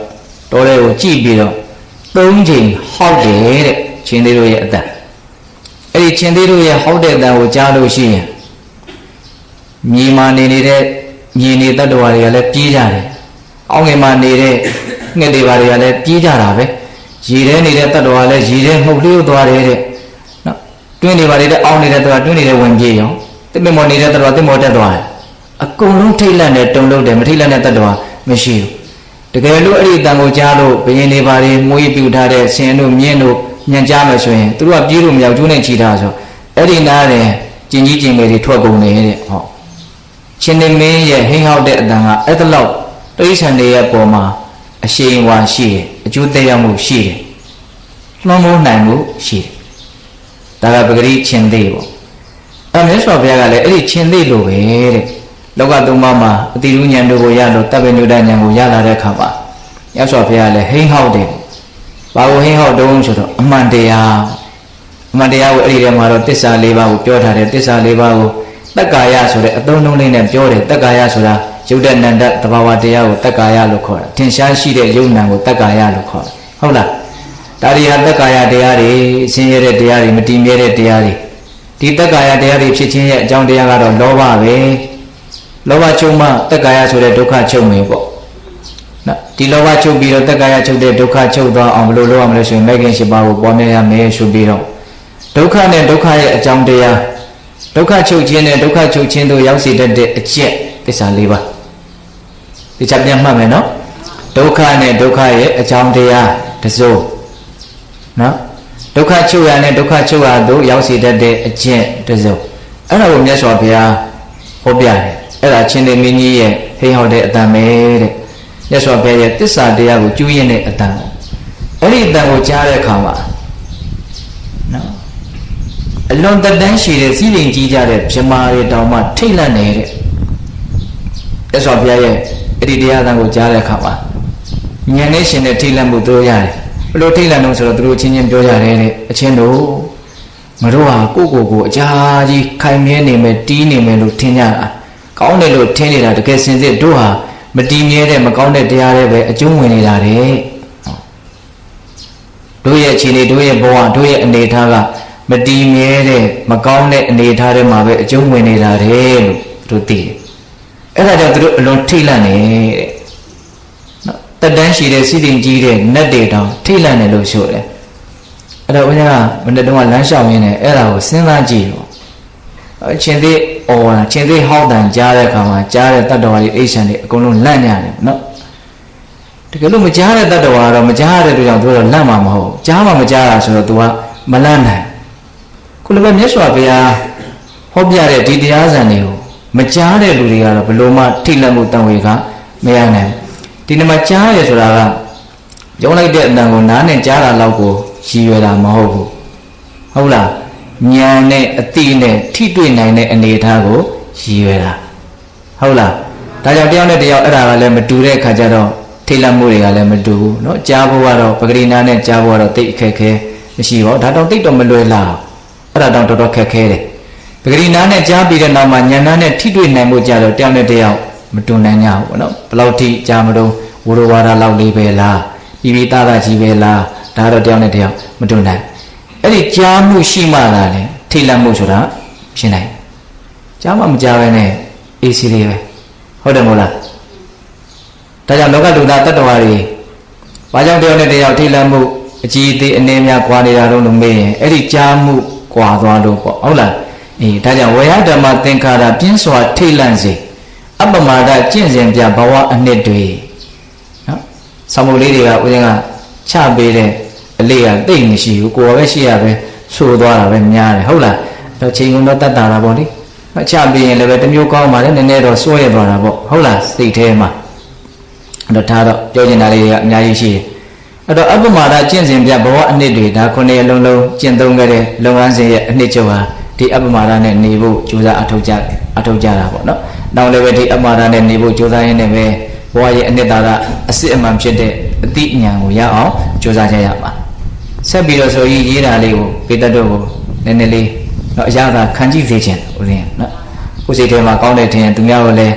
A: တောထဲကိုကြည့်ပြီးတော့၃ချိန်ဟောက်တယ်တဲ့ချင်းသေးတို့ရဲ့အတန်အဲ့ဒီချင်းသေးတို့ရဲ့ဟောက်တဲ့အတန်ကိုကြားလို့ရှိရင်မြေမာနေတဲ့မြေနေတ attva တွေကလည်းပြေးကြတယ်အောင်းငယ်မှာနေတဲ့ငှက်တွေပါတွေကလည်းပြေးကြတာပဲရေထဲနေတဲ့တ attva လည်းရေထဲမှုတ်လျော့သွားတယ်တဲ့နော်တွင်းတွေပါနေတဲ့အောင်းနေတဲ့တ attva တွင်းနေတဲ့ဝင်ပြေးရောတစ်မော်နေတဲ့တ attva တစ်မော်တက်သွားတယ်အကုန်လုံးထိတ်လန့်တယ်တုန်လှုပ်တယ်မထိတ်လန့်တဲ့တ attva မရှိဘူးတကယ်လို့အဲ့ဒီတန်ကိုကြားလို့ဘယင်းတွေပါတွေမွေးပြူထားတဲ့ဆင်တို့မြင်းတို့ညံကြားမယ်ဆိုရင်သူတို့ကပြေးလို့မရောက်ကျိုးနဲ့ချီထားဆိုအဲ့ဒီနားတယ်ကျင်ကြီးကျင်ငယ်တွေထွက်ကုန်နေတဲ့ဟောရှင်နေမင်းရဲ့ဟိန်းဟောက်တဲ့အတန်ကအဲ့ဒါလောက်တိရစ္ဆာန်တွေရဲ့ပုံမှာအရှိန်ဝါရှိတယ်အကျိုးသက်ရောက်မှုရှိတယ်လွှမ်းမိုးနိုင်မှုရှိတယ်ဒါကပဂရိချင်းသေးပေါ့အဲ့မြတ်စွာဘုရားကလည်းအဲ့ဒီချင်းသေးလို့ပဲတဲ့လောကသုံးပါးမှာအတိရုဉာဏ်တို့ကိုရလို့တပ်ပိညုတဉာဏ်ကိုရလာတဲ့အခါမှာမြတ်စွာဘုရားလည်းဟိန်းဟောက်တယ်ဘာကိုဟိန်းဟောက်တုံးဆိုတော့အမှန်တရားကိုအဲ့ဒီထဲမှာတော့သစ္စာ၄ပါးကိုပြောထားတယ်သစ္စာ၄ပါးကိုတက္ကာယဆိုတဲ့အသုံးနှုန်းလေးနဲ့ပြောတယ်တက္ကာယဆိုတာယုတ်တဏ္ဍသဘာဝတရားကိုတက္ကာယလို့ခေါ်တယ်ထင်ရှားရှိတဲ့ယုံ nant ကိုတက္ကာယလို့ခေါ်တယ်ဟုတ်လား ဒါတွေဟာတက္ကာယတရားတွေဆင်းရဲတဲ့တရားတွေမတည်မြဲတဲ့တရားတွေဒီတက္ကာယတရားတွေဖြစ်ခြင်းရဲ့အကြောင်းတရားကတော့လောဘပဲလောဘချုပ်မှတက္ကာယဆိုတဲ့ဒုက္ခချုပ်မယ်ပေါ့နော်ဒီလောဘချုပ်ပြီးတော့တက္ကာယချုပ်တဲ့ဒုက္ခချုပ်သွားအောင်ဘယ်လိုလုပ်ရမလဲဆိုရင်မဲ့ခင်ရှိပါကိုပွားများရမယ်ဆိုပြီးတော့ဒုက္ခနဲ့ဒုက္ခရဲ့အကြောင်းတရားဒုက္ခချုပ်ခြင်းနဲ့ဒုက္ခချုပ်ခြင်းတို့ရောက်စေတတ်တဲ့အကျင့်သစ္စာ၄ပါးဒီချက်ပြန်မှတ်မယ်နော်ဒုက္ခနဲ့ဒုက္ခရဲ့အကြောင်းတရားတစ်စုံနော်ဒုက္ခချုပ်ရနဲ့ဒုက္ခချုပ်ရတို့ရောက်စေတတ်တဲ့အကျင့်တစ်စုံအဲ့ဒါကိုမြတ်စွာဘုရားဟောပြတယ်အဲ့ဒါချင်းတဲ့မင်းကြီးရဲ့ဟိဟောတဲ့အတန်ပဲတဲ့မြတ်စွာဘုရားရဲ့သစ္စာတရားကိုကျူးရင်တဲ့အတန်အဲ့ဒီအတန်ကိုကြားတဲ့အခါမှာနော်အလွန်တန်တန်းရှိတဲ့စီးလိမ်ကြီးကြတဲ့မြမာတွေတောင်မှထိတ်လန့်နေတဲ့မြတ်စွာဘုရားရဲ့အဲ့ဒီတရားအတန်ကိုကြားတဲ့အခါမှာဉာဏ်နဲ့ရှင်တဲ့ထိတ်လန့်မှုတို့ရတယ်ဘလို့ထိတ်လန့်လို့ဆိုတော့သူတို့ချင်းချင်းပြောကြတယ်တဲ့အချင်းတို့မတို့ဟာကိုအကြာကြီးခိုင်မြဲနေမယ်တီးနေမယ်လို့ထင်ကြတာကောင်းတယ်လို့ထင်နေတာတကယ်စင်စစ်တို့ဟာမတီးမြဲတဲ့မကောင်းတဲ့တရားတွေပဲအကျုံးဝင်နေတာတဲ့တို့ရဲ့အခြေအနေတို့ရဲ့ဘဝတို့ရဲ့အနေအထားကမတီးမြဲတဲ့မကောင်းတဲ့အနေအထားတွေမှာပဲအကျုံးဝင်နေတာတဲ့လို့တို့သိတယ်အဲ့ဒါကြောင့်တို့အလွန်ထိတ်လန့်နေတဲ့တတန်းရှိတဲ့စီးတင်ကြီးတဲ့နတ်တွေတောင်ထိတ်လန့်တယ်လို့ဆိုတယ်အဲ့တော့ဘုရားကမနေ့တုန်းကလမ်းလျှောက်ရင်းနဲ့အဲ့ဒါကိုစဉ်းစားကြည့်တော့ချင်းသေးအော်ချင်းသေးဟောက်တန်ကြားတဲ့အခါမှာကြားတဲ့တတ္တဝါတွေအိဋ္ဌံတွေအကုန်လုံးလန့်ကြတယ်နော်တကယ်လို့မကြားတဲ့တတ္တဝါတော့မကြားတဲ့တို့ကြောင့်သူတော့လန့်မှာမဟုတ်ကြားမှမကြားတာဆိုတော့ तू ကမလန့်နိုင်ခုလည်းပဲမြတ်စွာဘုရားဟောပြတဲ့ဒီတရားစံတွေကိုမကြားတဲ့လူတွေကတော့ဘယ်လိုမှထိတ်လန့်မှုတန်ဝေကမရနိုင်ဒီနေ့မှာကြားရဆိုတာကရုံးလိုက်တဲ့အတန်ကိုနားနဲ့ကြားတာလောက်ကိုရည်ရွယ်တာမဟုတ်ဘူးဟုတ်လားဉာဏ်နဲ့အသိနဲ့ထိတွေ့နိုင်တဲ့အနေအထားကိုရည်ရွယ်တာဟုတ်လားဒါကြောင့်တယောက်နဲ့တယောက်အဲ့ဒါကလည်းမတူတဲ့အခါကျတော့ထိတ်လန့်မှုတွေကလည်းမတူဘူးเนาะကြားဖို့ကတော့ပဂရိနာနဲ့ကြားဖို့ကတော့တိတ်အခက်ခဲမရှိပါဘူးဒါတော့တိတ်တော့မလွယ်လားအဲ့ဒါတော့တော်တော်ခက်ခဲတယ်ပဂရိနာနဲ့ကြားပြီးတဲ့နောက်မှာဉာဏ်နဲ့ထိတွေ့နိုင်မှုကြတော့တယောက်နဲ့တယောက်မတူနိုင်ကြဘူးเนาะဘယ်လောက်ထိကြားမတော့ဝရဝါဒလောက်လေးပဲလားပြီးပြီးသားသားကြီးပဲလားဒါတော့တယောက်နဲ့တယောက်မတူနိုင်အဲ့ဒီကြားမှုရှိမှသာလေထိတ်လန့်မှုဆိုတာဖြစ်နိုင်ကြားမှမကြားပဲနဲ့အေးစီလေးပဲဟုတ်တယ်မို့လားဒါကြောင့်လောကလူသားတတ္တဝါတွေဘာကြောင့်တယောက်နဲ့တယောက်ထိတ်လန့်မှုအကြီးအသေးအနေများကွာနေတာတော့လို့မေးရင်အဲ့ဒီကြားမှုကွာသွားလို့ပေါ့ဟုတ်လားအေးဒါကြောင့်ဝေယဓမ္မသင်္ခါရပြင်းစွာထိတ်လန့်စေအပ္ပမာဒကျင့်စဉ်ပြဘဝအနှစ်တွေနော်ဆောင်းမလေးတွေကဦးဇင်းကချပေးတဲ့အလေးကတိတ်မရှိဘူးကိုယ်ပဲရှိရပဲဆိုသွားတာပဲများတယ်ဟုတ်လားတော့ချိန်ကုန်တော့တတ်တာလားပေါ့လေချပေးရင်လည်းပဲတစ်မျိုးကောင်းပါလေနည်းနည်းတော့စွဲရသွားတာပေါ့ဟုတ်လားစိတ်ထဲမှာအဲ့တော့ဒါတော့ပြောချင်တာလေးတွေကအများကြီးရှိတယ်အဲ့တော့အပ္ပမာဒကျင့်စဉ်ပြဘဝအနှစ်တွေဒါခုနှစ်လုံးလုံးကျင့်သုံးခဲ့တဲ့လုပ်ငန်းစဉ်ရဲ့အနှစ်ချုပ်ဟာဒီအပ္ပမာဒနဲ့နေဖို့ကြိုးစားအထောက်ကြတာပေါ့နော်နောက်လည်းပဲဒီအပ္ပမာဒနဲ့နေဖို့ကြိုးစားရင်းနဲ့ပဲဘဝရဲ့အနှစ်သာရအစစ်အမှန်ဖြစ်တဲ့အတိအဉာဏ်ကိုရအောင်ကြိုးစားကြရပါဆက်ပြီးတော့ဆိုရေးတာလေးကိုပေတတ်တို့ကိုနည်းနည်းလေးတော့အရာသာခံကြည့်စေခြင်းဦးဇင်းနော်ကိုယ်စိတ်ထဲမှာကောင်းတဲ့ထင်ရင်သူများကိုလည်း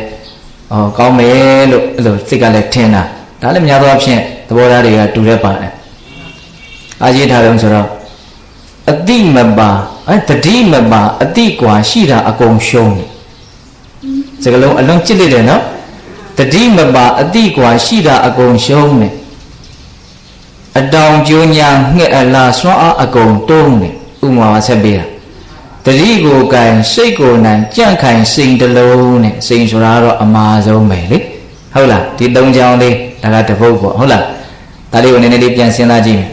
A: ကောင်းမယ်လို့အဲ့လိုစိတ်ကလည်းထင်တာဒါလည်းများသောအားဖြင့်သဘောထားတွေကတူတတ်ပါတယ်အာရေးထားတယ်ဆိုတော့အတိမပါတတိမပါအတိကွာရှိတာအကုန်ရှုံးတယ်စကလုံးအလုံးကြစ်လိုက်တယ်နော်တတိမပါအတိကွာရှိတာအကုန်ရှုံးတယ်အတောင်ကျိုးညာငှက်အလားစွမ်းအားအကုန်တုံးတယ်ဥမာပါဆက်ပေးတာတတိကိုကင်စိတ်ကိုနိုင်ကြန့်ခိုင်စိန်တလုံးနဲ့စိန်ဆိုတာကတော့အမှားဆုံးပဲလေဟုတ်လားဒီ၃ချောင်းလေးဒါကတပုတ်ပေါ့ဟုတ်လားဒါလေးကိုနည်းနည်းလေးပြန်စဉ်းစားကြည့်မယ်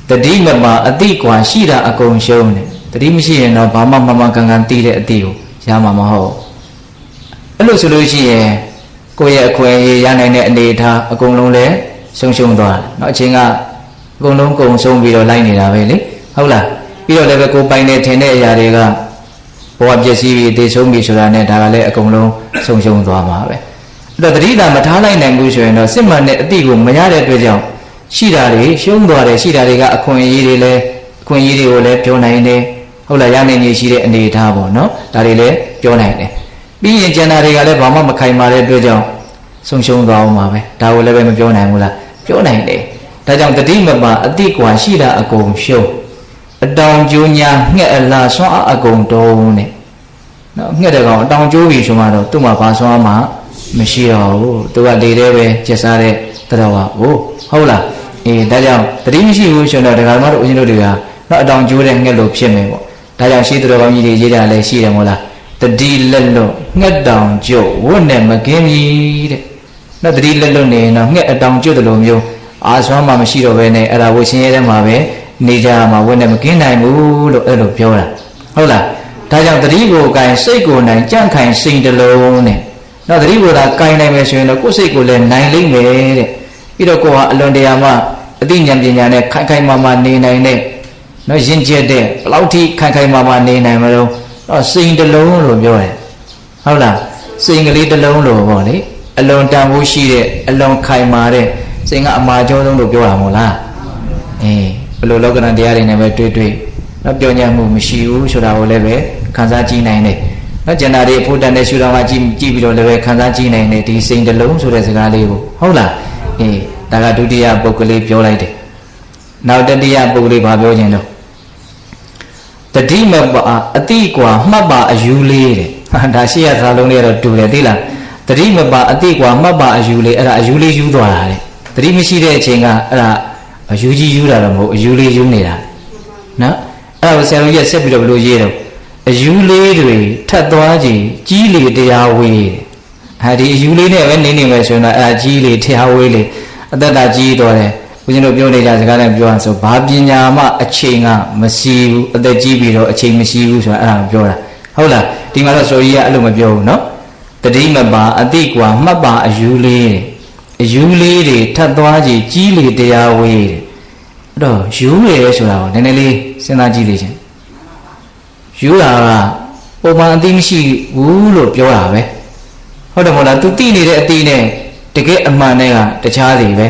A: တတိမပါအတိကွာရှိတာအကုန်ရှုံးတယ်တတိမရှိရင်တော့ဘာမှမမှန်ကန်ကန်သိတဲ့အတိကိုရမှာမဟုတ်အဲ့လိုဆိုလို့ရှိရင်ကိုယ့်ရဲ့အခွင့်အရေးရနိုင်တဲ့အနေအထားအကုန်လုံးလည်းရှုံးသွားတယ်เนาะအချိန်ကအကုန်လုံးကုန်ဆုံးပြီးတော့လိုက်နေတာပဲလေဟုတ်လားပြီးတော့လည်းပဲကိုယ်ပိုင်နေထင်တဲ့အရာတွေကဘဝပျက်စီးပြီးအသေးဆုံးပြီဆိုတာနဲ့ဒါကလည်းအကုန်လုံးရှုံးသွားမှာပဲအဲ့တော့တတိတာမထားလိုက်နိုင်ဘူးဆိုရင်တော့စစ်မှန်တဲ့အတိကိုမရတဲ့အတွက်ကြောင့်ရှိတာတွေရှုံးသွားတယ်ရှိတာတွေကအခွင့်အရေးတွေလည်းအခွင့်အရေးတွေကိုလည်းပြောနိုင်တယ်ဟုတ်လားရနိုင်နေရှိတဲ့အနေအထားပေါ့နော်ဒါတွေလည်းပြောနိုင်တယ်ပြီးရင်ကျန်တာတွေကလည်းဘာမှမခိုင်မာတဲ့အတွက်ကြောင့်ဆုံးရှုံးသွားအောင်ပါပဲဒါကိုလည်းပဲမပြောနိုင်ဘူးလားပြောနိုင်တယ် ဒါကြောင့်တတိမပါအတိကွာရှိတာအကုန်ရှုံးအတောင်ကျိုးညာငှက်အလားဆွမ်းအကုန်တုံးနဲ့နော်ငှက်တဲ့ကောင်အတောင်ကျိုးပြီဆိုမှတော့သူ့မှာဘာဆွမ်းမှမရှိတော့ဘူးသူကလေတဲ့ပဲကျက်စားတဲ့တော်ပါဟုတ်လားအေးဒါကြောင့်တတိမရှိဘူးဆိုတော့ဒကာမတို့ဦးဇင်းတို့တွေကနော်အတောင်ကျိုးတဲ့ငှက်လို့ဖြစ်မယ်ပေါ့ဒါကြောင့်ရှိတော်ကောင်းကြီးတွေရေးတာလည်းရှိတယ်မို့လားတတိလက်လွတ်ငှက်တောင်ကျုပ်ဝတ်နဲ့မကင်းပြီတဲ့နော်တတိလက်လွတ်နေတော့ငှက်အတောင်ကျုပ်တယ်လို့မျိုးအာဆွမ်းမှမရှိတော့ဘဲနဲ့အဲ့ဒါဝရှင်ရဲထဲမှာပဲနေကြမှာဝတ်နဲ့မကင်းနိုင်ဘူးလို့အဲ့လိုပြောတာဟုတ်လားဒါကြောင့်တတိကိုကင်စိတ်ကိုနိုင်ကြန့်ခိုင်စိတ်တလုံးနဲ့နော်တတိကိုသာကင်နိုင်မယ်ဆိုရင်တော့ကိုယ်စိတ်ကိုလည်းနိုင်လိမ့်မယ်တဲ့ပြီးတော့ကိုယ်ဟာအလွန်တရာမှအသိဉာဏ်ပညာနဲ့ခိုင်ခိုင်မာမာနေနိုင်တဲ့နော်ရင့်ကျက်တဲ့ဘလောက်ထိခိုင်ခိုင်မာမာနေနိုင်မလို့တော့စိတ်တလုံးလို့ပြောတယ်ဟုတ်လားစိတ်ကလေးတလုံးလို့ပေါ့လေအလွန်တန်ဖိုးရှိတဲ့အလွန်ခိုင်မာတဲ့စိတ်ကအမှားကျော်ဆုံးလို့ပြောတာမို့လားအေးဘယ်လိုလောကဓာတ်တရားတွေနဲ့ပဲတွေ့တော့ပြောညံ့မှုမရှိဘူးဆိုတာကိုလည်းပဲခံစားကြည့်နိုင်တယ်နော်ကျန်တာတွေအဖို့တန်တဲ့ရှုတော်ကကြည့်ပြီးတော့လည်းပဲခံစားကြည့်နိုင်တယ်ဒီစိတ်တလုံးဆိုတဲ့စကားလေးကိုဟုတ်လားအေးဒါကဒုတိယပုဂ္ဂလိပြောလိုက်တယ်နောက်တတိယပုဂ္ဂလိဘာပြောခြင်းတော့တတိမပါအတိကွာမှတ်ပါအယူလေးတဲ့ဒါရှိရသာလုံးလေးကတော့တူတယ်သိလားတတိမပါအတိကွာမှတ်ပါအယူလေးအဲ့ဒါအယူလေးယူသွားတာတဲ့တတိမရှိတဲ့အချိန်ကအဲ့ဒါအယူကြီးယူတာတော့မဟုတ်အယူလေးယူနေတာနော်အဲ့ဒါဆရာတော်ကြီးဆက်ပြီးတော့ဘယ်လိုရေးတော့အယူလေးတွေထပ်သွားကြည့်ကြီးလေတရားဝေးဟာဒီအယူလေးနဲ့ပဲနေမယ်ဆိုရင်တော့အဲ့ဒါကြီးလေတရားဝေးလေအသက်တာကြီးတော်တယ်ဦးဇင်းတို့ပြောနေကြစကားနဲ့ပြောရဆိုဘာပညာမှအချိန်ကမရှိဘူးအသက်ကြီးပြီးတော့အချိန်မရှိဘူးဆိုတာအဲ့ဒါပြောတာဟုတ်လားဒီမှာတော့ဆိုကြီးကအဲ့လိုမပြောဘူးနော်တတိမပါအတိကွာမှတ်ပါအယူလေးအယူလေးတွေထပ်သွားကြည့်ကြီးလေတရားဝေးအဲ့တော့ယူရယ်ဆိုတာကိုနည်းနည်းလေးစဉ်းစားကြည့်လေးချင်းယူတာကပုံမှန်အသိမရှိဘူးလို့ပြောတာပဲဟုတ်တယ်မဟုတ်လား तू သိနေတဲ့အသိနဲ့တကယ်အမှန်နဲ့ကတခြားစီပ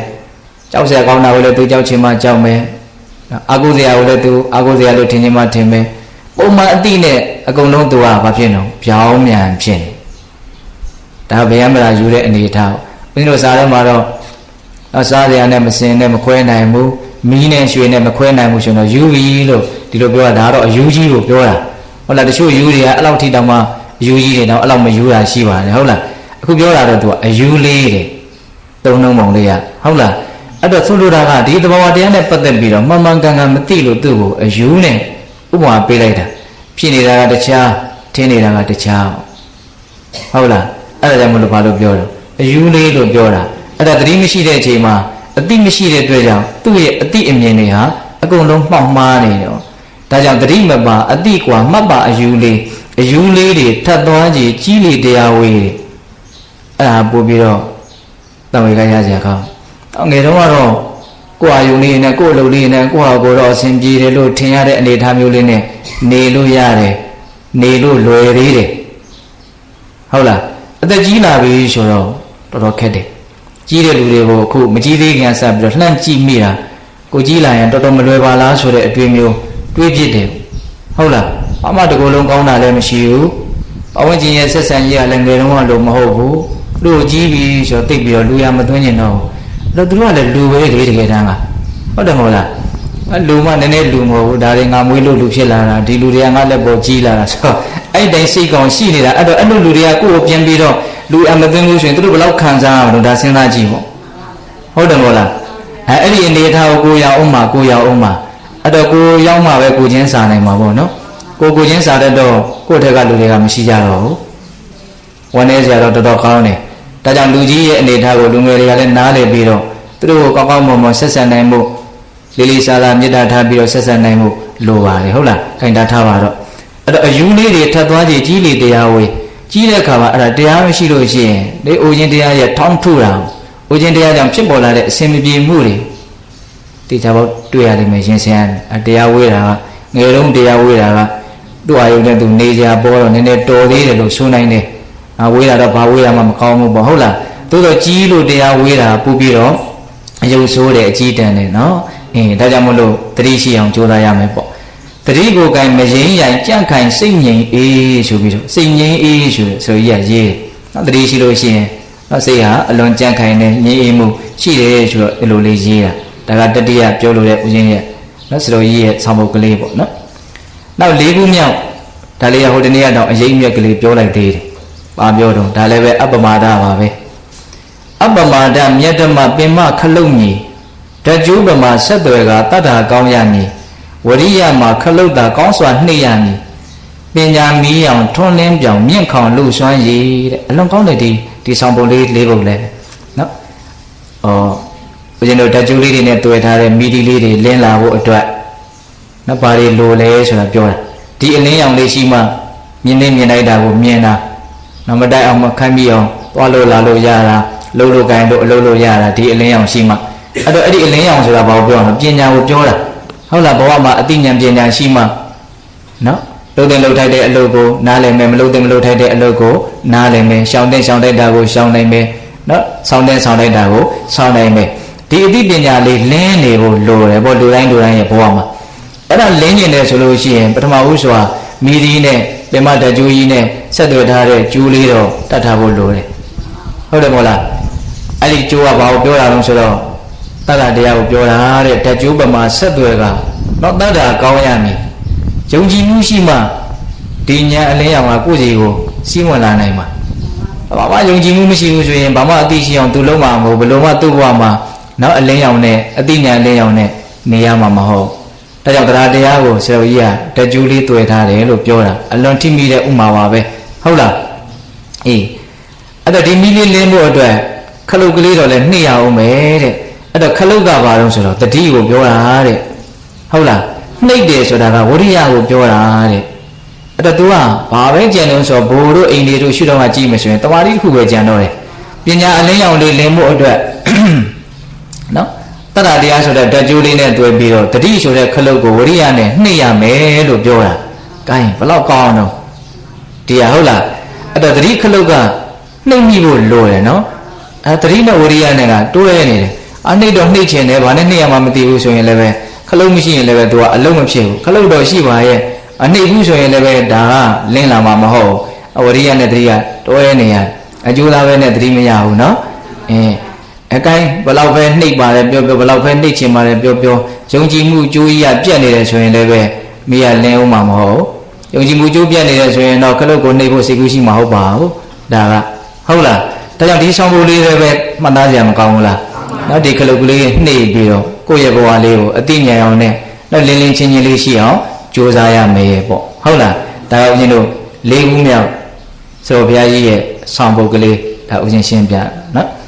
A: ဲကြောက်စရာကောင်းတာကိုလည်း तू ကြောက်ချင်မှကြောက်မယ်အာကိုစရာကိုလည်း तू အာကိုစရာလို့ထင်ချင်မှထင်မယ်ပုံမှန်အသိနဲ့အကုန်လုံး तू ကဘာဖြစ်နေပြောင်းမြန်ဖြစ်နေဒါဘယ်မှမလာယူတဲ့အနေထားဦးဇင်းတို့စားထဲမှာတော့စားစရာနဲ့မစင်နဲ့မခွဲနိုင်ဘူးမီးနဲ့ရွှေနဲ့မခွဲနိုင်ဘူးဆိုတော့ယူပြီလို့ဒီလိုပြောတာဒါတော့အယူကြီးကိုပြောတာဟုတ်လားတချို့ယူတွေကအဲ့လောက်ထိတောင်မှအယူကြီးတွေတော့အဲ့လောက်မယူတာရှိပါတယ်ဟုတ်လားအခုပြောတာတော့ तू အယူလေးတဲ့သုံးလုံးပုံလေးရဟုတ်လားအဲ့တော့ဆိုလိုတာကဒီသဘောတရားနဲ့ပတ်သက်ပြီးတော့မှန်မှန်ကန်ကန်မသိလို့သူ့ကိုအယူနဲ့ဥပမာပေးလိုက်တာဖြစ်နေတာကတခြားထင်းနေတာကတခြားဟုတ်လားအဲ့ဒါကြောင့်မလို့ဘာလို့ပြောတော့အယူလေးလို့ပြောတာအဲ့ဒါသတိမရှိတဲ့အချိန်မှာအတိမရှိတဲ့အတွက်ကြောင့်သူ့ရဲ့အတိအမြင်တွေဟာအကုန်လုံးမှောက်မှားနေတော့ဒါကြောင့်သတိမပါအတိကွာမှတ်ပါအယူလေးတွေထပ်သွားကြည့်ကြီးလေတရားဝေးအဲ့ဒါပို့ပြီးတော့တံဝေကရစရာကောင်းငယ်တုန်းကတော့ကိုယ်အာယုန်လေးနဲ့ကိုယ်အလုပ်လေးနဲ့ကိုယ့်ဟာကိုယ်တော့အဆင်ပြေတယ်လို့ထင်ရတဲ့အနေအထားမျိုးလေးနဲ့နေလို့ရတယ်နေလို့လွယ်သေးတယ်ဟုတ်လားအသက်ကြီးလာပြီဆိုတော့တော်တော်ခက်တယ်ကြီးတဲ့လူတွေကိုအခုမကြီးသေးခင်ဆက်ပြီးတော့လှမ်းကြည့်မိတာကိုကြီးလာရင်တော်တော်မလွယ်ပါလားဆိုတဲ့အတွေ့မျိုးတွေးဖြစ်တယ်ဟုတ်လားအမှတကူလုံးကောင်းတာလည်းမရှိဘူးအဝင့်ကျင်ရဲ့ဆက်ဆံရေးကလည်းငယ်တုန်းကလို့မဟုတ်ဘူးလူကြီးပြီဆိုတော့တိတ်ပြီးတော့လူရမသွင်းကျင်တော့အဲ့တော့သူတို့ကလည်းလူပဲလေတကယ်တမ်းကဟုတ်တယ်မဟုတ်လားလူမှနည်းနည်းလူမဟုတ်ဘူးဒါတွေငါမွေးလို့လူဖြစ်လာတာဒီလူတွေကငါလက်ပေါ်ကြီးလာတာဆိုတော့အဲ့တိုင်းစိတ်ကောင်ရှိနေတာအဲ့တော့အဲ့လိုလူတွေကကိုယ့်ကိုပြန်ပြီးတော့လူအမသိဘူးဆိုရင်သူတို့ဘယ်လောက်ခံစားရမလို့ဒါစဉ်းစားကြည့်ပေါ့ဟုတ်တယ်မဟုတ်လားအဲ့ဒီအနေထားကိုကိုရအောင်မှာအဲ့တော့ကိုရောက်မှပဲကိုချင်းစာနိုင်မှာပေါ့နော်ကိုချင်းစာတဲ့တော့ကိုယ့်ထက်ကလူတွေကမရှိကြတော့ဘူးဝန်နေစရာတော့တော်တော်ကောင်းတယ်ဒါကြောင့်လူကြီးရဲ့အနေထားကိုလူငယ်တွေကလည်းနားလည်ပြီးတော့သူတို့ကိုကောင်းကောင်းမွန်မွန်ဆက်ဆံနိုင်မှုလေးလေးစားစားမေတ္တာထားပြီးတော့ဆက်ဆံနိုင်မှုလိုပါတယ်ဟုတ်လားခိုင်တာထားပါတော့အဲ့တော့အယူလေးတွေထပ်သွားကြည့်ကြီးလေတရားဝေးကြီးတဲ့အခါမှာအဲ့ဒါတရားမရှိလို့ရှိရင်ဒီအိုခြင်းတရားရဲ့ထောင်းထုတာအိုခြင်းတရားကြောင့်ဖြစ်ပေါ်လာတဲ့အစင်မပြေမှုတွေတေချာပေါက်တွေ့ရလိမ့်မယ်ရှင်ဆရာတရားဝေးတာကငယ်လုံးတရားဝေးတာကသူ့အာယုန်နဲ့သူနေကြပေါ်တော့နည်းနည်းတော်သေးတယ်လို့ဆိုနိုင်တယ်ဝေးတာတော့ဘာဝေးတာမှမကောင်းဘူးပေါ့ဟုတ်လားသို့တော့ကြီးလို့တရားဝေးတာပူပြီးတော့အယုတ်ဆိုးတယ်အကြီးတန်းတယ်နော်ဒါကြောင့်မလို့တတိရှိအောင်ကြိုးစားရမယ်ပေါ့တတိကိုယ်ကမရင်းရိုင်ကြန့်ခိုင်စိတ်ငြိမ်အေးဆိုပြီးတော့စိတ်ငြိမ်အေးဆိုရရေးနော်တတိရှိလို့ရှိရင်နော်စိတ်ဟာအလွန်ကြန့်ခိုင်နေငြိမ်အေးမှုရှိတယ်ဆိုတော့ဒီလိုလေးရေးတာ ဒါကတတိယပြောလို့တဲ့ဦးဇင်းရဲ့နော်စတော်ကြီးရဲ့ဆောင်းပုတ်ကလေးပေါ့နော်နောက်၄ခုမြောက်ဒါလေးကဟိုတနေ့ကတော့အရေးမြက်ကလေးပြောလိုက်သေးတယ်ဘာပြောတော့ဒါလည်းပဲအပ္ပမာဒပါပဲအပ္ပမာဒမြတ်ဓမ္မပင်မခလုတ်ညီဓာကျူးပမာဆက်သွယ်ကတတ္ထာကောင်းရမည်ဝရိယမှာခလုတ်တာကောင်းစွာနှိမ့်ရမည်ပညာမီးအောင်ထွန်းလင်းပြောင်မြင့်ခေါင်လှစွမ်းရည်တဲ့အလွန်ကောင်းတဲ့ဒီဆောင်ပုံလေး၄ပုံလဲနော်ဦးဇင်းတို့ဓာကျူးလေးတွေနဲ့တွေ့ထားတဲ့မီဒီလေးတွေလင်းလာဖို့အတွက်နော်ဘာတွေလိုလဲဆိုတာပြောတာဒီအလင်းရောင်လေးရှိမှမြင်နေမြင်လိုက်တာကိုမြင်တာနော်မတိုက်အောင်မခိုင်းပြီးအောင်သွားလို့လာလို့ရတာလှုပ်လို့ကိုင်လို့အလုပ်လို့ရတာဒီအလင်းရောင်ရှိမှအဲ့တော့အဲ့ဒီအလင်းရောင်ဆိုတာဘာကိုပြောလဲပညာကိုပြောတာဟုတ်လားဘဝမှာအသိဉာဏ်ပညာရှိမှနော်လှုပ်တဲ့လှုပ်ထိုက်တဲ့အလုပ်ကိုနားလည်မယ်မလှုပ်တဲ့မလှုပ်ထိုက်တဲ့အလုပ်ကိုနားလည်မယ်ရှောင်တဲ့ရှောင်တိုက်တာကိုရှောင်နိုင်မယ်နော်ဆောင်းတဲ့ဆောင်းတိုက်တာကိုဆောင်းနိုင်မယ်ဒီအသိပညာလေးလင်းနေဖို့လိုတယ်ပေါ့လူတိုင်းရဲ့ဘဝမှာအဲ့ဒါလင်းနေတယ်ဆိုလို့ရှိရင်ပထမဦးစွာမီဒီနဲ့ပင်မဓာကျူးကြီးနဲ့ဆက်သွယ်ထားတဲ့ကျူးလေးတော့တတ်ထားဖို့လိုတယ်ဟုတ်တယ်မို့လားအဲ့ဒီကျိုးကဘာကိုပြောတာလဲဆိုတော့တတ္တတရားကိုပြောတာတဲ့ဓာကျိုးပမာဆက်သွယ်ကတော့တတ္တကောင်းရမည်ယုံကြည်မှုရှိမှဒီညာအလင်းရောင်ကကိုယ့်စီကိုစီးဝင်လာနိုင်မှာဘာမှယုံကြည်မှုမရှိဘူးဆိုရင်ဘာမှအသိရှိအောင်သူလုံးမှာမဟုတ်ဘလို့မှသူ့ဘဝမှာနောက်အလင်းရောင်နဲ့အသိဉာဏ်အလင်းရောင်နဲ့နေရမှာမဟုတ်ဒါကြောင့်တရားတရားကိုဆရာကြီးကဓာကျိုးလေးတွေ့ထားတယ်လို့ပြောတာအလွန်ထိမိတဲ့ဥမာပါပဲဟုတ်လားအေးအဲ့တော့ဒီမီးလေးလင်းဖို့အတွက်ခလုတ်ကလေးတော့လည်းနှိမ့်ရအောင်ပဲတဲ့အဲ့တော့ခလုတ်ကဘာလို့ဆိုတော့တတိကိုပြောတာတဲ့ဟုတ်လားနှိမ့်တယ်ဆိုတာကဝရိယကိုပြောတာတဲ့အဲ့တော့ तू ကဘာပဲကြံလို့ဆိုဘိုလ်တို့အိမ်တွေတို့ရှုတော့မှကြည့်မယ်ဆိုရင်တမာတိတစ်ခုပဲကြံတော့တယ်ပညာအလင်းရောင်လေးလင်းဖို့အတွက်နော်တတ္တတရားဆိုတဲ့ဓာတ်ကြိုးလေးနဲ့တွေ့ပြီးတော့တတိဆိုတဲ့ခလုတ်ကိုဝရိယနဲ့နှိမ့်ရမယ်လို့ပြောတာ။ကိုင်းဘလောက်ကောင်းတော့တရားဟုတ်လားအဲ့တော့တတိခလုတ်ကနှိမ့်မိဖို့လိုတယ်နော်အဲတတိနဲ့ဝရိယနဲ့ကတွဲနေတယ်အနှိမ့်တော့နှိမ့်ချင်တယ်ဘာနဲ့နှိမ့်ရမှမသိဘူးဆိုရင်လည်းပဲခလုတ်မရှိရင်လည်းပဲ तू ကအလုံးမဖြစ်ဘူးခလုတ်တော့ရှိပါရဲ့အနှိမ့်ဘူးဆိုရင်လည်းပဲဒါကလင်းလာမှာမဟုတ်ဝရိယနဲ့တတိကတွဲနေရအကျိုးသားပဲနဲ့တတိမရဘူးနော်အကိုင်းဘလောက်ပဲနှိပ်ပါတယ်ပြောဘလောက်ပဲနှိပ်ချင်ပါတယ်ပြောယုံကြည်မှုကြိုးကြီးကပြက်နေတယ်ဆိုရင်လည်းပဲမိရလင်းအောင်မှာမဟုတ်ယုံကြည်မှုကြိုးပြက်နေတယ်ဆိုရင်တော့ခလုတ်ကိုနှိပ်ဖို့စိတ်ကူးရှိမှာဟုတ်ပါဘူးဒါကဟုတ်လားဒါကြောင့်ဒီဆောင်ပုံလေးတွေပဲမှတ်သားကြမကောင်းဘူးလားနောက်ဒီခလုတ်ကလေးနှိပ်ပြီးတော့ကိုယ့်ရဲ့ဘဝလေးကိုအသိဉာဏ်အောင်နဲ့နောက်လင်းလင်းချင်းချင်းလေးရှိအောင်ကြိုးစားရမယ်ပေါ့ဟုတ်လားဒါကြောင့်ဦးဇင်းတို့၄ခုမြောက်ဆိုတော့ဘုရားကြီးရဲ့ဆောင်ပုံကလေးဒါဦးဇင်းရှင်းပြနော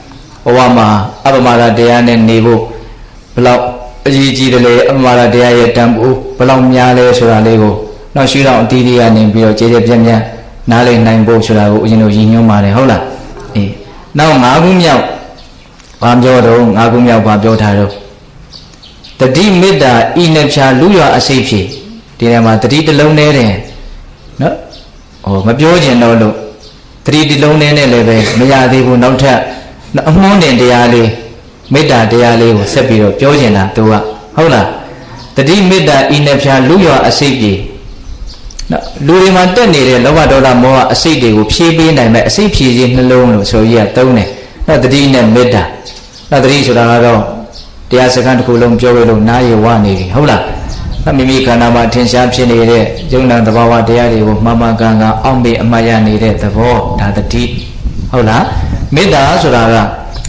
A: ်ဘဝမှာအပ္ပမာဒတရားနဲ့နေဖို့ဘလောက်အရေးကြီးတယ်လေအပ္ပမာဒတရားရဲ့တန်ဖိုးဘလောက်များလဲဆိုတာလေးကိုနောက်ရှုထောင့်အတီးတီးကနေပြီးတော့ခြေခြေပြန့်ပြန့်နားလည်နိုင်ဖို့ဆိုတာကိုဦးဇင်းတို့ရည်ညွှန်းပါတယ်ဟုတ်လားအေးနောက်၅ခုမြောက်ဘာပြောတော့၅ခုမြောက်ဘာပြောထားတော့တတိမေတ္တာဤနှဖြာလူရအစိတ်ဖြင့်ဒီထဲမှာတတိတစ်လုံးနဲ့တယ်နော်မပြောကျင်တော့လို့တတိတစ်လုံးနဲ့လည်းပဲမရသေးဘူးနောက်ထပ်အမှုန်းတင်တရားလေးမေတ္တာတရားလေးကိုဆက်ပြီးတော့ပြောကျင်တာသူကဟုတ်လားတတိမေတ္တာဤနှဖြာလူရအစိတ်ဖြင့်နော်လူတွေမှာတက်နေတဲ့လောဘဒေါသမောဟအစိတ်တွေကိုဖြည့်ပေးနိုင်မဲ့အစိတ်ဖြည့်ခြင်းနှလုံးလို့ဆိုကြီးကသုံးတယ်နော်တတိနဲ့မေတ္တာနော်တတိဆိုတာကတော့တရားစကားတစ်ခုလုံးပြောရလို့နားရဝနေပြီဟုတ်လားနော်မိမိခန္ဓာမှာထင်ရှားဖြစ်နေတဲ့ယုံနာသဘာဝတရားတွေကိုမှန်မှန်ကန်ကန်အောက်မေ့အမှတ်ရနေတဲ့သဘောဒါတတိဟုတ်လားမေတ္တာဆိုတာက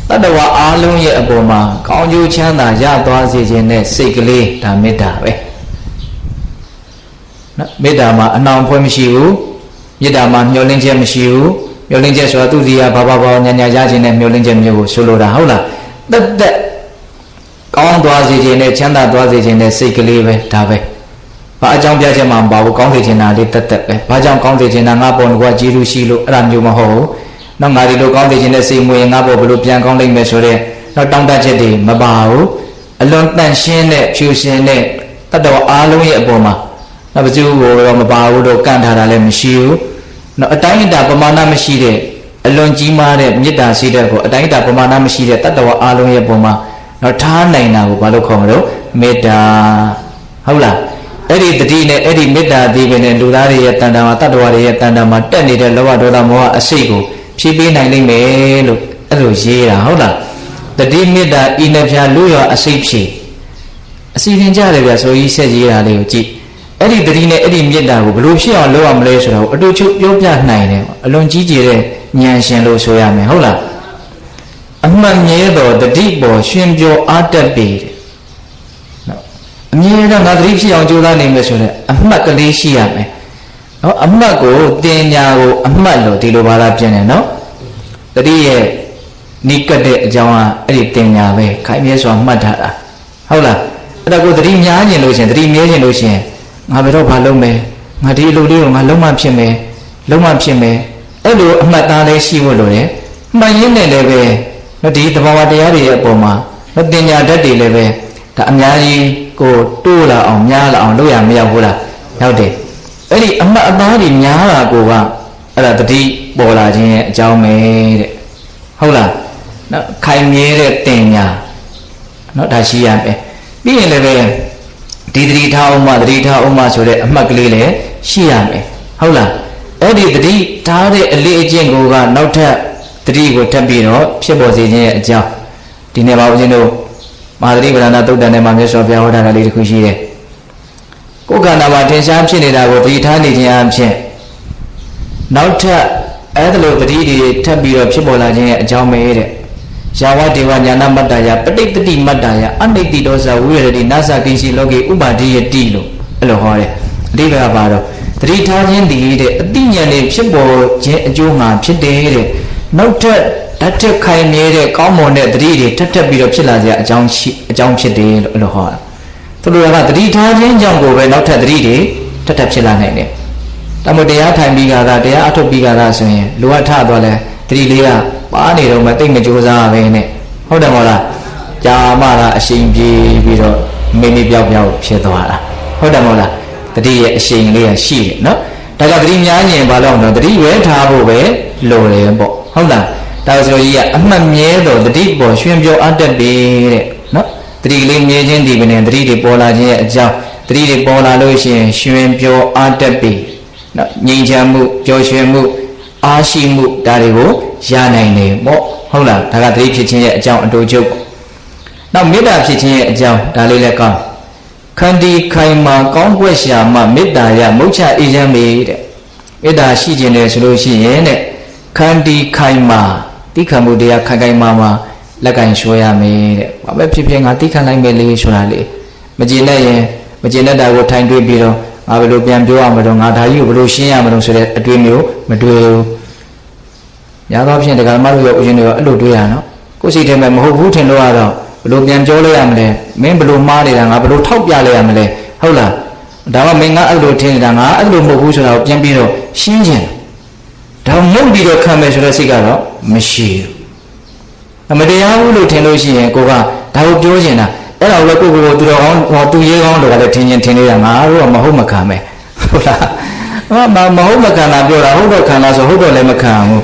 A: တတ္တဝါအားလုံးရဲ့အပေါ်မှာကောင်းကျိုးချမ်းသာရသွားစေခြင်းနဲ့စိတ်ကလေးဒါမေတ္တာပဲနော်မေတ္တာမှာအနှောင်ဖွဲ့မရှိဘူးမေတ္တာမှာမျှော်လင့်ချက်မရှိဘူးမျှော်လင့်ချက်ဆိုတာသူစီကဘာညာရခြင်းနဲ့မျှော်လင့်ချက်မျိုးကိုဆိုလိုတာဟုတ်လားတက်ကောင်းသွားစေခြင်းနဲ့ချမ်းသာသွားစေခြင်းနဲ့စိတ်ကလေးပဲဒါပဲဘာအကြောင်းပြချက်မှမပါဘူးကောင်းစေခြင်းတာလေးတက်ပဲဘာကြောင့်ကောင်းစေခြင်းတာငါပေါ်ကကြည်လူရှိလို့အဲ့ဒါမျိုးမဟုတ်ဘူးနောက်ငါဒီလိုကောင်းစေခြင်းနဲ့စိတ်မွေငါပေါ်ဘလို့ပြန်ကောင်းလိမ့်မယ်ဆိုတော့နောက်တောင်းတချက်တွေမပါဘူးအလွန်တန့်ရှင်းတဲ့ဖြူရှင်တဲ့တတ္တဝါအားလုံးရဲ့အပေါ်မှာနောက်ပစုကိုတော့မပါဘူးတော့ကန့်ထားတာလည်းမရှိဘူးနောက်အတိုင်းအတာပမာဏမရှိတဲ့အလွန်ကြီးမားတဲ့မေတ္တာစိတ်တဲ့ကိုအတိုင်းအတာပမာဏမရှိတဲ့တတ္တဝါအားလုံးရဲ့ပုံမှာတော့ထားနိုင်တာကိုဘာလို့ခေါ်မလို့မေတ္တာဟုတ်လားအဲ့ဒီတတိနဲ့အဲ့ဒီမေတ္တာဒီပဲနဲ့လူသားတွေရဲ့တန်တာမှာတတ္တဝါတွေရဲ့တန်တာမှာတက်နေတဲ့လောဘဒေါသမောဟအစိတ်ကိုဖြည့်ပေးနိုင်လိမ့်မယ်လို့အဲ့လိုရေးတာဟုတ်လားတတိမေတ္တာဤနှဖြာလူရအစိတ်ဖြည့် အစီရင်ကြတယ်ဗျာဆိုကြီးဆက်ကြီးတာလေးကိုကြည့်အဲ့ဒီတတိနဲ့အဲ့ဒီမေတ္တာကိုဘလို့ဖြစ်အောင်လုပ်ရမလဲဆိုတာကိုအတူချုပ်ပြောပြနိုင်တယ်အလွန်ကြီးကျယ်တဲ့ဉာဏ်ရှင်လို့ဆိုရမယ်ဟုတ်လားအမှန်မြဲသောတတိပေါ်ရှင်ပြောအားတက်ပေတဲ့နော်အမြဲတမ်းငါတတိဖြစ်အောင်ကြိုးစားနေမယ်ဆိုတဲ့အမှတ်ကလေးရှိရမယ်နော်အမှတ်ကိုတင်ညာကိုအမှတ်လို့ဒီလိုပါလားပြင်တယ်နော်တတိရဲ့နိကတဲ့အကြောင်းကအဲ့ဒီတင်ညာပဲခိုင်မြဲစွာမှတ်ထားတာဟုတ်လားအဲ့ဒါကိုတတိများခြင်းလို့ရှင်တတိမြဲခြင်းလို့ရှင်ငါဘယ်တော့ဘာလုပ်မယ်ငါဒီအလုပ်လေးကိုငါလုံးမဖြစ်မယ်လုံးမဖြစ်မယ်အဲ့လိုအမှတ်သားလေးရှိဖို့လိုတယ်မှန်ရင်းနဲ့လည်းပဲဒီသဘာဝတရားတွေရဲ့အပေါ်မှာတင်ညာတတ်တွေလည်းပဲဒါအများကြီးကိုတိုးလာအောင်များလာအောင်လုပ်ရမရောက်ဘူးလားရောက်တယ်အဲ့ဒီအမှတ်အသားတွေများလာကိုကအဲ့ဒါတတိပေါ်လာခြင်းရဲ့အကြောင်းပဲတဲ့ဟုတ်လားနော်ခိုင်မြဲတဲ့တင်ညာနော်ဒါရှိရမယ်ပြီးရင်လည်းပဲဒီတတိထားအောင်မှတတိထားအောင်မှဆိုတဲ့အမှတ်ကလေးလည်းရှိရမယ်ဟုတ်လားအဲ့ဒီတတိထားတဲ့အလေးအကျင့်ကိုကနောက်ထပ်တတိကိုထပ်ပြီးတော့ဖြစ်ပေါ်စေခြင်းရဲ့အကြောင်းဒီနေ့ပါဦးဇင်းတို့မဟာသတိပဋ္ဌာန်သုတ်တန်ထဲမှာမြတ်စွာဘုရားဟောတာလေးတစ်ခုရှိတယ်ကိုယ်ခန္ဓာမှာထင်ရှားဖြစ်နေတာကိုတတိထားနေခြင်းအပြင်နောက်ထပ်အဲ့ဒါလိုတတိတွေထပ်ပြီးတော့ဖြစ်ပေါ်လာခြင်းရဲ့အကြောင်းပဲတဲ့ယာဝဒေဝညာနာမတ္တယပဋိတ္တိမတ္တယအနိတ္တိတောဇဝိရတိနာသကိရှိလောကေဥပါဒိယတိလို့အဲ့လိုဟောတယ်အဓိပ္ပာယ်ကပါတော့တတိထားခြင်းတည်တဲ့အတိညာနဲ့ဖြစ်ပေါ်ခြင်းအကျိုးမှာဖြစ်တယ်တဲ့နောက်ထပ်ဓာတ်တက်ခိုင်မြဲတဲ့ကောင်းမွန်တဲ့တတိတွေထပ်ပြီးတော့ဖြစ်လာစရာအကြောင်းဖြစ်တယ်လို့အဲ့လိုဟောတာသူတို့ကတတိထားခြင်းကြောင့်ကိုပဲနောက်ထပ်တတိတွေထပ်ဖြစ်လာနိုင်တယ်ဒါမို့တရားထိုင်ပြီးတရားအထုတ်ပြီးဆိုရင်လိုအပ်ထသွားလဲတတိလေးကပါနေတော့မသိမကြိုးစားပဲနဲ့ဟုတ်တယ်မဟုတ်လားကြာမှသာအရှိန်ပြေးပြီးတော့မိမိပြောက်ဖြစ်သွားတာဟုတ်တယ်မဟုတ်လားတတိရဲ့အရှိန်လေးကရှိတယ်နော်ဒါကြောင့်တတိများရင်ဘာလို့တော့တတိဝဲထားဖို့ပဲလိုတယ်ပေါ့ဟုတ်လားဒါဆိုကြီးကအမှတ်မြဲတော့တတိပေါ်ရွှင်ပြောအပ်တတ်ပြီတဲ့နော်တတိလေးမြဲခြင်းဒီပင်တတိတွေပေါ်လာခြင်းရဲ့အကြောင်းတတိတွေပေါ်လာလို့ရှိရင်ရွှင်ပြောအပ်တတ်ပြီနော်ငြိမ်းချမ်းမှုပျော်ရွှင်မှုအားရှိမှုဒါတွေကိုရနိုင်တယ်ပေါ့ဟုတ်လားဒါကတတိဖြစ်ခြင်းရဲ့အကြောင်းအတူချုပ်ပေါ့နောက်မေတ္တာဖြစ်ခြင်းရဲ့အကြောင်းဒါလေးလည်းကောင်းခန္တီခိုင်မာကောင်းကွက်ရှာမှမေတ္တာရမုတ်ချအေးချမ်းပေတဲ့မေတ္တာရှိခြင်းလေဆိုလို့ရှိရင်တဲ့ခန္တီခိုင်မာတိခံမှုတရားခိုင်မာမှာလက်ကင်လျှောရမယ်တဲ့ဘာပဲဖြစ်ဖြစ်ငါတိခံလိုက်မယ်လေဆိုတာလေမကျေနပ်ရင်မကျေနပ်တာကိုထိုင်တွေးပြီးတော့ငါဘယ်လိုပြန်ပြောရမလို့ငါဒါကြီးကိုဘယ်လိုရှင်းရမလို့ဆိုတဲ့အတွေးမျိုးမတွေးဘူးညာတော့ဖြင့်ဒကာမတို့ရောဦးဇင်းတို့ရောအဲ့လိုတွေးရနော်ကိုယ်စိတ်ထဲမှာမဟုတ်ဘူးထင်လို့ရတော့ဘယ်လိုပြန်ပြောလိုက်ရမလဲမင်းဘယ်လိုမှားနေတာငါဘယ်လိုထောက်ပြလိုက်ရမလဲဟုတ်လားဒါမှမင်းငါအဲ့လိုထင်နေတာငါအဲ့လိုမဟုတ်ဘူးဆိုတာကိုပြန်ပြီးတော့ရှင်းခြင်းဒါမှမဟုတ်ပြီးတော့ခံမယ်ဆိုတဲ့စိတ်ကတော့မရှိဘူးမတရားဘူးလို့ထင်လို့ရှိရင်ကိုကဒါကိုပြောနေတာအဲ့ဒါကိုလည်းကိုသူတော်ကောင်းသူရဲကောင်းတွေကလည်းထင်နေတာငါတို့ကမဟုတ်မခံပဲဟုတ်လားမဟုတ်မခံတာပြောတာဟုတ်တော့ခံလားဆိုဟုတ်တော့လည်းမခံဘူ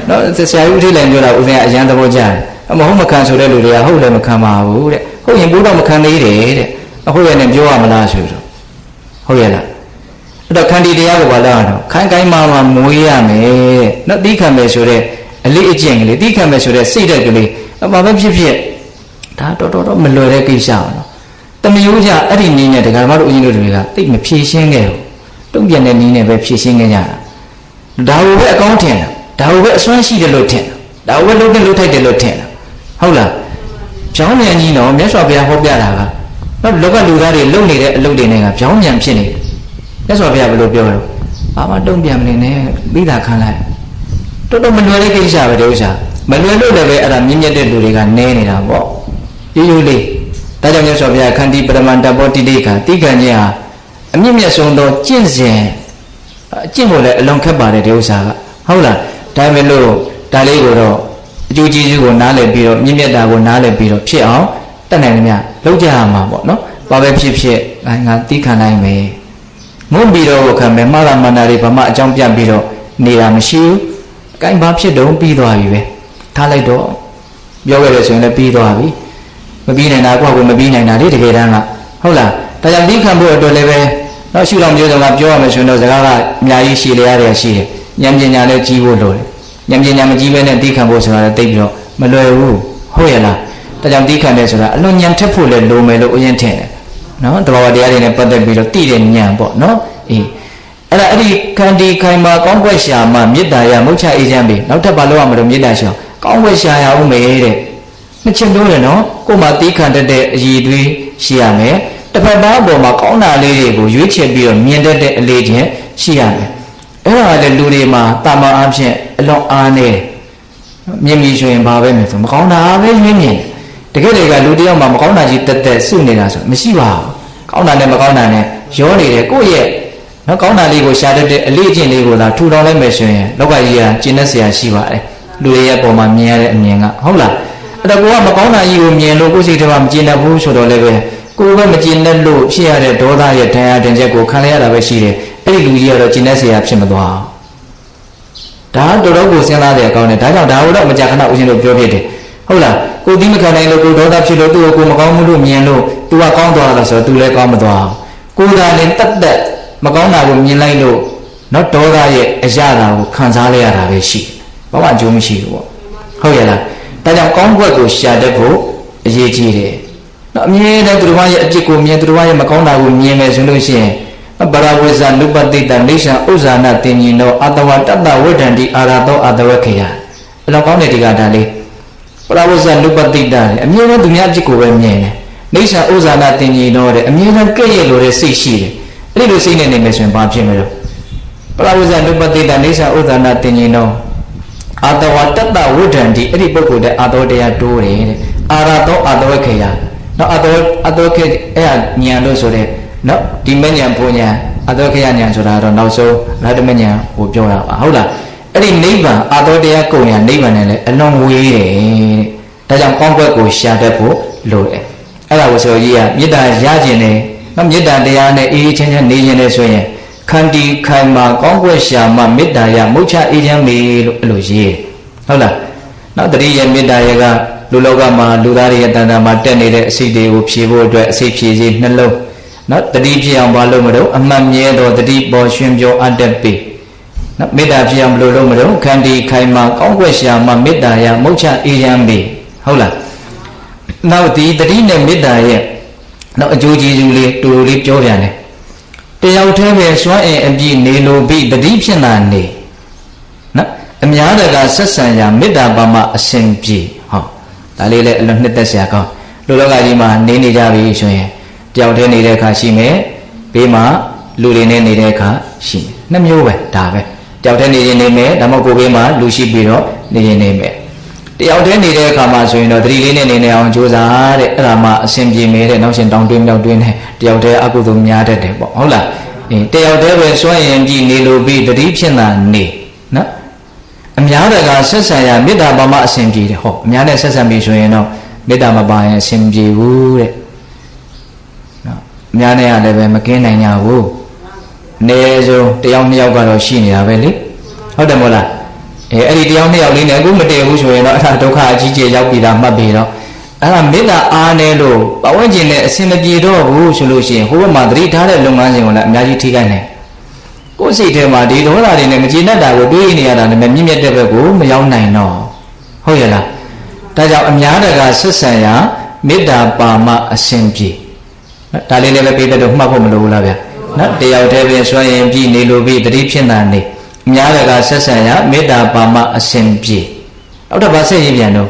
A: းနော်ဆရာကြီးဦးထိတ်လည်းပြောတာဦးဇင်းကအရန်သဘောကျတယ်မဟုတ်မခံဆိုတဲ့လူတွေကဟုတ်လည်းမခံပါဘူးတဲ့ဟုတ်ရင်ဘုရားမခံသေးတယ်တဲ့ဟုတ်ရဲ့နဲ့ပြောရမလားဆိုတော့ဟုတ်ရဲ့လားအဲ့တော့ခန္တီတရားကိုဘာလဲတော့ခိုင်ကိုင်းမာမွေးရမယ်တဲ့နော်တိခံမယ်ဆိုတဲ့အလေးအကျင့်ကလေးတိခံမယ်ဆိုတဲ့စိတ်ဓာတ်ကလေးဘာပဲဖြစ်ဖြစ်ဒါတော်မလွယ်တဲ့ကိစ္စပါနော်တမျိုးကြအဲ့ဒီနည်းနဲ့ဒကာမတို့ဦးကြီးတို့တွေကတိတ်မဖြေရှင်းခဲ့ဘူးတုံ့ပြန်တဲ့နည်းနဲ့ပဲဖြေရှင်းခဲ့ကြတာဒါကိုပဲအကောင်းထင်တာဒါကိုပဲအစွမ်းရှိတယ်လို့ထင်တာဒါကိုပဲလုံးတဲ့လို့ထိုက်တယ်လို့ထင်တာဟုတ်လားကြောင်းမြန်ကြီးနော်မြတ်စွာဘုရားဟောပြတာကနော်လောကလူသားတွေလုံနေတဲ့အလုပ်တွေနဲ့ကကြောင်းမြန်ဖြစ်နေတယ်မြတ်စွာဘုရားဘယ်လိုပြောလဲဘာမှတုံ့ပြန်မနေနဲ့ပြီးတာခံလိုက်တော်မလွယ်တဲ့ကိစ္စပဲဒီဥစ္စာမလွယ်လို့လည်းပဲအဲ့ဒါမြင့်မြတ်တဲ့လူတွေကနဲနေတာပေါ့ရိုးရိုးလေးဒါကြောင့်မြတ်စွာဘုရားခန္တီပရမန္တဘောတိတိခာတိခံခြင်းဟာအမြင့်မြတ်ဆုံးသောကျင့်စဉ်အကျင့်ကိုလည်းအလွန်ခက်ပါတယ်ဒီဥစ္စာကဟုတ်လားဒါပေမဲ့လို့ဒါလေးကိုတော့အကျိုးကျေးဇူးကိုနားလည်ပြီးတော့မြင့်မြတ်တာကိုနားလည်ပြီးတော့ဖြစ်အောင်တတ်နိုင်တယ်များလုပ်ကြရမှာပေါ့နော်ဘာပဲဖြစ်ငါတိခံနိုင်မယ်ငုံပြီးတော့ခံမယ်မှားတာမှန်တာတွေဘာမှအကြောင်းပြပြီးတော့နေတာမရှိဘူးကိုင်းဘာဖြစ်တော့ပြီးသွားပြီပဲထားလိုက်တော့ပြောခဲ့တယ်ဆိုရင်လည်းပြီးသွားပြီမပြီးနိုင်တာကိုမပြီးနိုင်တာလေတကယ်တမ်းကဟုတ်လားဒါကြောင့်တိခံဖို့အတွက်လည်းပဲတော့ရှုတော်မျိုးစုံကပြောရမယ်ဆိုရင်တော့စကားကအများကြီးရှည်လျားတယ်ရှိတယ်ဉာဏ်ပညာလည်းကြီးဖို့လိုတယ်ဉာဏ်ပညာမကြီးဘဲနဲ့တိခံဖို့ဆိုတာလည်းသိပြီးတော့မလွယ်ဘူးဟုတ်ရဲ့လားဒါကြောင့်တိခံတယ်ဆိုတာအလွန်ဉာဏ်ထက်ဖို့လည်းလိုမယ်လို့ဦးရင်ထင်တယ် နော်တဘာဝတရားတွေနဲ့ပတ်သက်ပြီးတော့သိတဲ့ဉာဏ်ပေါ့နော်အေးအဲ့ဒီခန္တီခိုင်မာကောင်းကွက်ရှာမှမေတ္တာရမုတ်ချအေးချမ်းပြီနောက်ထပ်ဘာလို့ရမလို့မေတ္တာရှာကောင်းကွက်ရှာရအောင်မေတဲ့နှစ်ချက်ပြောတယ်နော်ကိုယ်မှာတီးခံတတ်တဲ့အည်သွေးရှိရမယ်တစ်ဖက်သားအပေါ်မှာကောင်းတာလေးတွေကိုရွေးချယ်ပြီးတော့မြင်တတ်တဲ့အလေးချင်းရှိရမယ်အဲ့ဒါလည်းလူတွေမှာတာမန်အဖြစ်အလွန်အားနေမြင်ပြီးဆိုရင်ဘာပဲမဆိုမကောင်းတာပဲမြင်တကယ်တကယ်လူတယောက်မှာမကောင်းတာကြီးတက်စုနေတာဆိုမရှိပါဘူးကောင်းတာနဲ့မကောင်းတာနဲ့ရောနေတယ်ကိုယ့်ရဲ့နော်ကောင်းတာလေးကိုရှာတတ်တဲ့အလေးအကျင့်လေးကိုသာထူထောင်လိုက်မယ်ဆိုရင်လောကကြီးကကျင့်တဲ့ဆရာရှိပါတယ်လူတွေရဲ့ပုံမှာမြင်ရတဲ့အမြင်ကဟုတ်လားအဲ့တော့ကိုကမကောင်းတာကြီးကိုမြင်လို့ကိုယ်စိတ်ထဲမှာမကျင့်တတ်ဘူးဆိုတော့လည်းပဲကိုယ်ကမကျင့်တတ်လို့ဖြစ်ရတဲ့ဒေါသရဲ့ဒဏ်ရာဒဏ်ချက်ကိုခံရတာပဲရှိတယ်အဲ့ဒီလူကြီးကတော့ကျင့်တဲ့ဆရာဖြစ်မသွားဒါတော်တော်ကိုစဉ်းစားတဲ့အကောင်းနဲ့ဒါကြောင့်ဒါကိုတော့မကြာခဏဦးဇင်းတို့ပြောပြတယ်ဟုတ်လားကိုဒီမခံနိုင်လို့ကိုဒေါသဖြစ်လို့သူ့ကိုမကောင်းမှုလို့မြင်လို့ तू ကကောင်းသွားတာဆိုတော့ तू လည်းကောင်းမသွားဘူးကိုယ်သာလည်းတက်မကောင်းတာကိုမြင်လိုက်လို့နော်ဒေါသရဲ့အရာတာကိုခံစားလိုက်ရတာပဲရှိဘာမှအကျိုးမရှိဘူးပေါ့ဟုတ်ရဲ့လားဒါကြောင့်ကောင်းကွက်ကိုရှာတတ်ဖို့အရေးကြီးတယ်နော်အမြဲတမ်းသူတို့ရဲ့အပြစ်ကိုမြင်သူတို့ရဲ့မကောင်းတာကိုမြင်မယ်ဆိုလို့ရှိရင်ပရဝိဇ္ဇနုပတိတနေရှံဥဇ္ဇာနာတင်ញင်သောအတဝတတ္တဝဋ္ဌန္တိအာရသောအတဝခေယအလောကောင်းတဲ့ဒီကဒါလေးပရဝိဇ္ဇနုပတိတအမြဲတမ်းသူများအပြစ်ကိုပဲမြင်တယ်နေရှံဥဇ္ဇာနာတင်ញင်သောတဲ့အမြဲတမ်းကဲ့ရဲ့လို့တဲ့စိတ်ရှိတယ်အဲ့ဒီလိုစိတ်နဲ့နေမယ်ဆိုရင်ဘာဖြစ်မလဲပရဝိဇ္ဇနုပတိတနေရှံဥဇ္ဇာနာတင်ញင်သောအတဝတတ္တဝဋ္ဌန္တိအဲ့ဒီပုဂ္ဂိုလ်တဲ့အာတောတရားတိုးတယ်တဲ့အာရသောအတဝခေယနော်အတောခေအဲ့ဒါဉာဏ်လို့ဆိုတဲ့နော်ဒီမဉဏ်ဘုံဉာဏ်အတောခေယဉာဏ်ဆိုတာတော့နောက်ဆုံးရတ္တမဉဏ်ကိုပြောတာပါဟုတ်လားအဲ့ဒီနိဗ္ဗာန်အတောတရားကုန်ရနိဗ္ဗာန်နဲ့လည်းအလွန်ဝေးတယ်တဲ့ဒါကြောင့်ကောင်းကွက်ကိုရှာတတ်ဖို့လိုတယ်အဲ့ဒါကိုဆိုကြီးကမေတ္တာရခြင်းနဲ့နော်မေတ္တာတရားနဲ့အေးအေးချမ်းချမ်းနေခြင်းနဲ့ဆိုရင်ခန္တီခိုင်မာကောင်းကွက်ရှာမှမေတ္တာရမုတ်ချအေးချမ်းမေလို့အဲ့လိုရေးဟုတ်လားနောက်တတိယမေတ္တာရကလူလောကမှာလူသားတွေရဲ့တဏ္ဍာမှာတက်နေတဲ့အစိတ်တွေကိုဖြေဖို့အတွက်အစိတ်ဖြေစီနှလုံးနော်တတိဖြစ်အောင်ဘာလို့မလို့အမှန်မြဲတော့တတိပေါ်ရှင်ပြောအပ်တတ်ပြီနော်မေတ္တာဖြစ်အောင်ဘယ်လိုလုပ်မလို့ခန္တီခိုင်မာကောင်းကွက်ရှာမှမေတ္တာရမုတ်ချအေးချမ်းပြီဟုတ်လားနောက်ဒီတတိနဲ့မေတ္တာရဲ့နောက်အကျိုးကျေးဇူးလေးတူတူလေးပြောပြန်တယ်တယောက်တည်းပဲစွမ်းအင်အပြည့်နေလို့ပြီတတိဖြစ်လာနေနော်အများတကာဆက်ဆံရာမေတ္တာပါမအစဉ်ပြေဟောဒါလေးလည်းအလွန်နှစ်သက်စရာကောင်းလူလောကကြီးမှာနေနေကြပြီဆိုရင်တယောက်တည်းနေတဲ့အခါရှိမယ်ဘေးမှာလူတွေနဲ့နေတဲ့အခါရှိမယ်နှစ်မျိုးပဲဒါပဲတယောက်တည်းနေရင်နေမယ်ဒါမှမဟုတ်ကိုယ်ဘေးမှာလူရှိပြီးတော့နေရင်နေမယ်တယောက်တည်းနေတဲ့အခါမှာဆိုရင်တော့သတိလေးနဲ့နေနေအောင်ကြိုးစားတဲ့အဲ့ဒါမှအစဉ်ပြေမယ်တဲ့နောက်ရှင်တောင်းတွင်းမြောက်တွင်းနဲ့တယောက်တည်းအကုသိုလ်များတတ်တယ်ပေါ့ဟုတ်လားတယောက်တည်းပဲစွန့်ရင်ကြည့်နေလို့ပြီးသတိဖြစ်လာနေနော်အများတကာဆက်ဆံရမေတ္တာပါမအစဉ်ပြေတယ်ဟောအများနဲ့ဆက်ဆံပြီဆိုရင်တော့မေတ္တာမပါရင်အစဉ်ပြေဘူးတဲ့နော်အများနဲ့ကလည်းပဲမကင်းနိုင်ကြဘူးအနည်းဆုံးတယောက်နှစ်ယောက်ကတော့ရှိနေတာပဲလေဟုတ်တယ်မို့လားအဲ့ဒီတယောက်နှစ်ယောက်လေးနဲ့အခုမတည့်ဘူးဆိုရင်တော့အဲ့ဒါဒုက္ခအကြီးကြီးရောက်ပြီလားမှတ်ပြီတော့အဲ့ဒါမေတ္တာအားနဲ့လို့ပဝန်းကျင်နဲ့အစဉ်မပြေတော့ဘူးဆိုလို့ရှိရင်ဟိုဘက်မှာသတိထားတဲ့လုပ်ငန်းစဉ်ကိုလည်းအများကြီးထိခိုက်နေကိုယ်စိတ်ထဲမှာဒီဒေါသတွေနဲ့မကျေနပ်တာကိုတွေးနေရတာနဲ့မြင့်မြတ်တဲ့ဘက်ကိုမရောက်နိုင်တော့ဟုတ်ရဲ့လားဒါကြောင့်အများတကာဆက်ဆံရာမေတ္တာပါမအစဉ်ပြေဒါလေးလည်းပဲပြေတဲ့တော့မှတ်ဖို့မလိုဘူးလားဗျာနော်တယောက်တည်းပဲစွန့်ရင်ပြီးနေလို့ပြီးသတိဖြစ်တာနေအများတကာဆက်ဆံရာမေတ္တာပါမအစဉ်ပြေနောက်တော့ဗာဆက်ရင်ပြန်တော့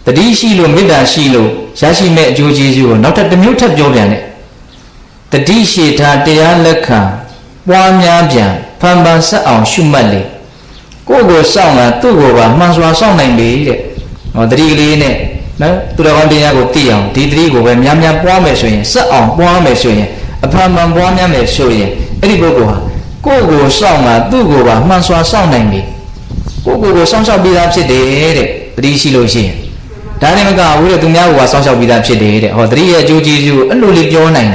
A: တတိရှိလို့မေတ္တာရှိလို့ရရှိမဲ့အကျိုးကျေးဇူးကိုနောက်တစ်မျိုးထပ်ပြောပြန်တယ်တတိရှိတာတရားလက်ခံပွားများပြန်ဖန်ပန်ဆက်အောင်ရှုမှတ်လေကိုယ့်ကိုစောင့်တာသူ့ကိုပါမှန်စွာစောင့်နိုင်ပြီတဲ့ဟောတတိကလေးနဲ့နော်သူတော်ကောင်းတရားကိုသိအောင်ဒီတတိကိုပဲများများပွားမယ်ဆိုရင်ဆက်အောင်ပွားမယ်ဆိုရင်အဖန်ပန်ပွားများမယ်ဆိုရင်အဲ့ဒီပုဂ္ဂိုလ်ဟာကိုယ့်ကိုစောင့်တာသူ့ကိုပါမှန်စွာစောင့်နိုင်ပြီကိုယ့်ကိုစောင့်ရှောက်ပြီးသားဖြစ်တယ်တဲ့တတိရှိလို့ရှိရင်ဒါနဲ့မကဘူးတဲ့သူများကစောင့်ရှောက်ပြီးသားဖြစ်တယ်တဲ့ဟောတတိရဲ့အကျိုးကျေးဇူးအဲ့လိုလေးပြောနိုင်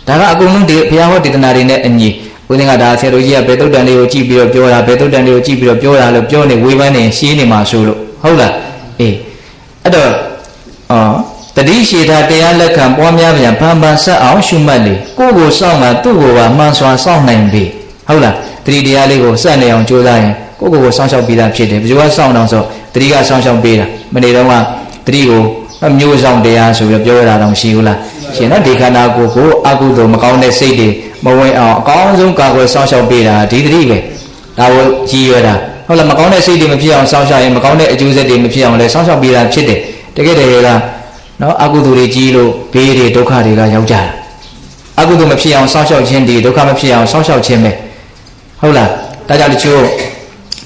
A: တာဒါကအကုန်လုံးဒီဘုရားဟောဒေသနာတွေနဲ့အညီဦးဇင်းကဒါဆရာတော်ကြီးကဘယ်သုတ်တန်လေးကိုကြည့်ပြီးတော့ပြောတာဘယ်သုတ်တန်လေးကိုကြည့်ပြီးတော့ပြောတာလို့ပြောနေဝေဖန်နေရှင်းနေမှာဆိုလို့ဟုတ်လားအေးအဲ့တော့တတိရှိတာတရားလက်ခံပွားများပြန်ဖန်ပန်ဆက်အောင်ရှုမှတ်လေကိုယ့်ကိုစောင့်တာသူ့ကိုပါမှန်စွာစောင့်နိုင်ပြီဟုတ်လားတတိတရားလေးကိုစက်နေအောင်ကြိုးစားရင်ကိုယ့်ကိုစောင့်ရှောက်ပြီးသားဖြစ်တယ်ဘယ်သူကစောင့်အောင်ဆိုတတိကစောင့်ရှောက်ပေးတာမနေ့တော့ကတတိကိုမျိုးဆောင်တရားဆိုပြီးပြောရတာတော့ရှိဘူးလား ရှင်နော်ဒီခန္ဓာကိုယ်ကိုအကုသိုလ်မကောင်းတဲ့စိတ်တွေမဝင်အောင်အကောင်းဆုံးကာကွယ်စောင့်ရှောက်ပေးတာဒီသတိပဲဒါကိုကြည်ရတာဟုတ်လားမကောင်းတဲ့စိတ်တွေမဖြစ်အောင်စောင့်ရှောက်ရင်မကောင်းတဲ့အကျိုးဆက်တွေမဖြစ်အောင်လည်းစောင့်ရှောက်ပေးတာဖြစ်တယ်တကယ်တည်းကနော်အကုသိုလ်တွေကြီးလို့ဘေးတွေဒုက္ခတွေကရောက်ကြတာအကုသိုလ်မဖြစ်အောင်စောင့်ရှောက်ခြင်းဒီဒုက္ခမဖြစ်အောင်စောင့်ရှောက်ခြင်းပဲဟုတ်လားဒါကြောင့်တချို့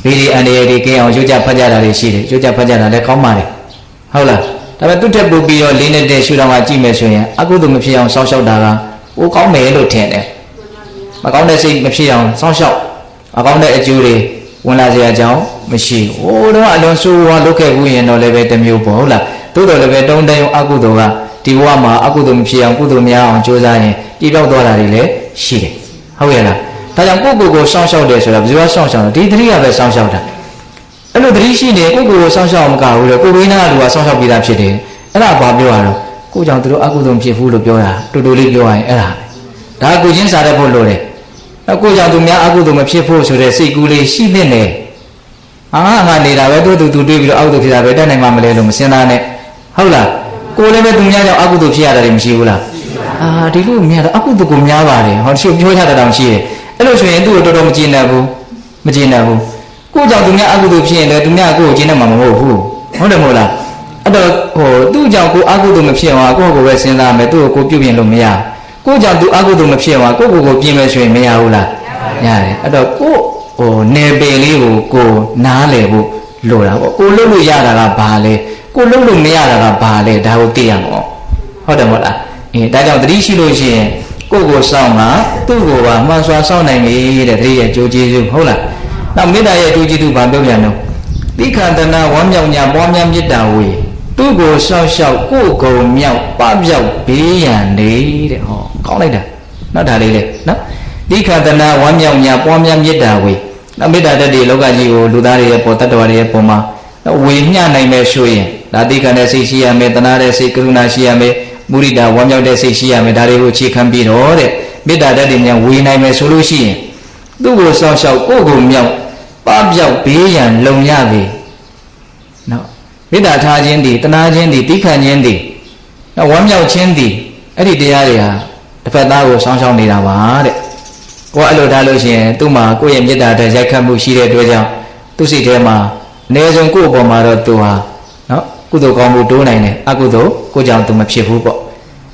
A: ဘေးတွေအန္တရာယ်တွေကင်းအောင်ရွတ်ကြဖတ်ကြတာတွေရှိတယ်ရွတ်ကြဖတ်ကြတာလည်းကောင်းပါတယ်ဟုတ်လားဒါပေမဲ့သူ့ထက်ပိုပြီးတော့လေးနေတဲ့ရှုထောင့်ကကြည့်မယ်ဆိုရင်အကုသိုလ်မဖြစ်အောင်စောင့်ရှောက်တာကဟိုကောင်းမယ်လို့ထင်တယ်မကောင်းတဲ့စိတ်မဖြစ်အောင်စောင့်ရှောက်မကောင်းတဲ့အကျိုးတွေဝင်လာစရာအကြောင်းမရှိဘူးဟိုတော့အလွန်ဆိုးဝါးလုပ်ခဲ့ဘူးရင်တော့လည်းပဲတစ်မျိုးပေါ့ဟုတ်လားသို့တော်လည်းပဲတုံးတယုံအကုသိုလ်ကဒီဘဝမှာအကုသိုလ်မဖြစ်အောင်ကုသိုလ်များအောင်ကြိုးစားရင်ပြပြောက်သွားတာတွေလည်းရှိတယ်ဟုတ်ရဲ့လားဒါကြောင့်ကိုယ့်ကိုယ်ကိုစောင့်ရှောက်တယ်ဆိုတာဘယ်သူကစောင့်ရှောက်လဲဒီသတိကပဲစောင့်ရှောက်တာအဲ့လိုသတိရှိနေကိုယ့်ကိုယ်ကိုစောင့်ရှောက်အောင်မကဘူးလေကိုယ်ရင်းနာလူကစောင့်ရှောက်ပြီးသားဖြစ်တယ်အဲ့ဒါဘာပြောရတော့ကိုကြောင့်သူတို့အကုသိုလ်ဖြစ်ဘူးလို့ပြောတာတူတူလေးပြောရရင်အဲ့ဒါဒါကိုချင်းစားတတ်ဖို့လိုတယ်ကိုကြောင့်သူများအကုသိုလ်မဖြစ်ဖို့ဆိုတဲ့စိတ်ကူးလေးရှိသင့်တယ်ငါနေတာပဲသူတွေးပြီးတော့အကုသိုလ်ဖြစ်တာပဲတတ်နိုင်မှမလဲလို့မစင်သားနဲ့ဟုတ်လားကိုလည်းပဲသူများကြောင့်အကုသိုလ်ဖြစ်ရတာတွေမရှိဘူးလားဒီလိုများတော့အကုသိုလ်ကိုများပါတယ်ဟောတချို့ပြောကြတာတောင်ရှိတယ်အဲ့လိုဆိုရင်သူ့ကိုတော်တော်မကျေနပ်ဘူးကိုကြောင့်သူများအကုသိုလ်ဖြစ်ရင်လည်းသူများကိုယ်ကိုကျေနပ်မှာမဟုတ်ဘူးဟုတ်တယ်မဟုတ်လားအဲ့တော့သူ့ကြောင့်ကိုအကုသိုလ်မဖြစ်အောင်ကိုယ့်ကိုယ်ပဲစဉ်းစားမယ်သူ့ကိုပြုပြင်လို့မရကိုကြောင့်သူအကုသိုလ်မဖြစ်အောင်ကိုယ့်ကိုယ်ပြင်မယ်ဆိုရင်မရဘူးလားရတယ်အဲ့တော့ကိုနေပင်လေးကိုနားလည်ဖို့လိုတာပေါ့ကိုလှုပ်လို့ရတာကဘာလဲကိုလှုပ်လို့မရတာကဘာလဲဒါကိုသိရမှာဟုတ်တယ်မဟုတ်လားဒါကြောင့်သတိရှိလို့ရှိရင်ကိုယ့်ကိုစောင့်တာသူ့ကိုပါမှန်စွာစောင့်နိုင်ပြီတဲ့သတိရဲ့ကြိုးကျေးဇူးဟုတ်လားနောက်မေတ္တာရဲ့ကြိုးကျေးဇူးဘာပြောပြန်တော့သီခန္တနာဝမ်းမြောက်ညာပွားများမေတ္တာဝေသူ့ကိုစောင့်ရှောက်ကိုယ်ကုံမြောက်ပပြောက်ဘေးရန်နေတဲ့ဟောကောင်းလိုက်တာနောက်ဒါလေးလေနော်သီခန္တနာဝမ်းမြောက်ညာပွားများမေတ္တာဝေနောက်မေတ္တာတတ်တဲ့လောကကြီးကိုလူသားတွေရဲ့ပေါ်တတ္တဝါတွေရဲ့ပေါ်မှာဝေမျှနိုင်မယ်ဆိုရင်ဒါသီခန္တဲ့စိတ်ရှိရမယ်တနာတဲ့စိတ်ကရုဏာရှိရမယ်မုရိဒဝမ်းမြောက်တဲ့စိတ်ရှိရမယ်ဒါတွေကိုအခြေခံပြီးတော့တဲ့မေတ္တာတတ်တဲ့ဉာဏ်ဝေနိုင်မယ်ဆိုလို့ရှိရင်သူ့ကိုစောင့်ရှောက်ကိုယ်ကိုမြောက်ပပြောက်ဘေးရန်လုံရပြီနော်မေတ္တာထားခြင်းဒီတနာခြင်းဒီသီခန့်ခြင်းဒီဝမ်းမြောက်ခြင်းဒီအဲ့ဒီတရားတွေဟာတစ်ဖက်သားကိုစောင့်ရှောက်နေတာပါတဲ့ကိုယ်အဲ့လိုထားလို့ရှိရင်သူ့မှာကိုယ့်ရဲ့မေတ္တာတဲ့ရိုက်ခတ်မှုရှိတဲ့အတွက်ကြောင့်သူ့စိတ်ထဲမှာအနည်းဆုံးကိုယ့်အပေါ်မှာတော့သူဟာနော်ကုသိုလ်ကောင်းမှုတိုးနိုင်တယ်အကုသိုလ်ကိုကြောင့်သူမဖြစ်ဘူးပေါ့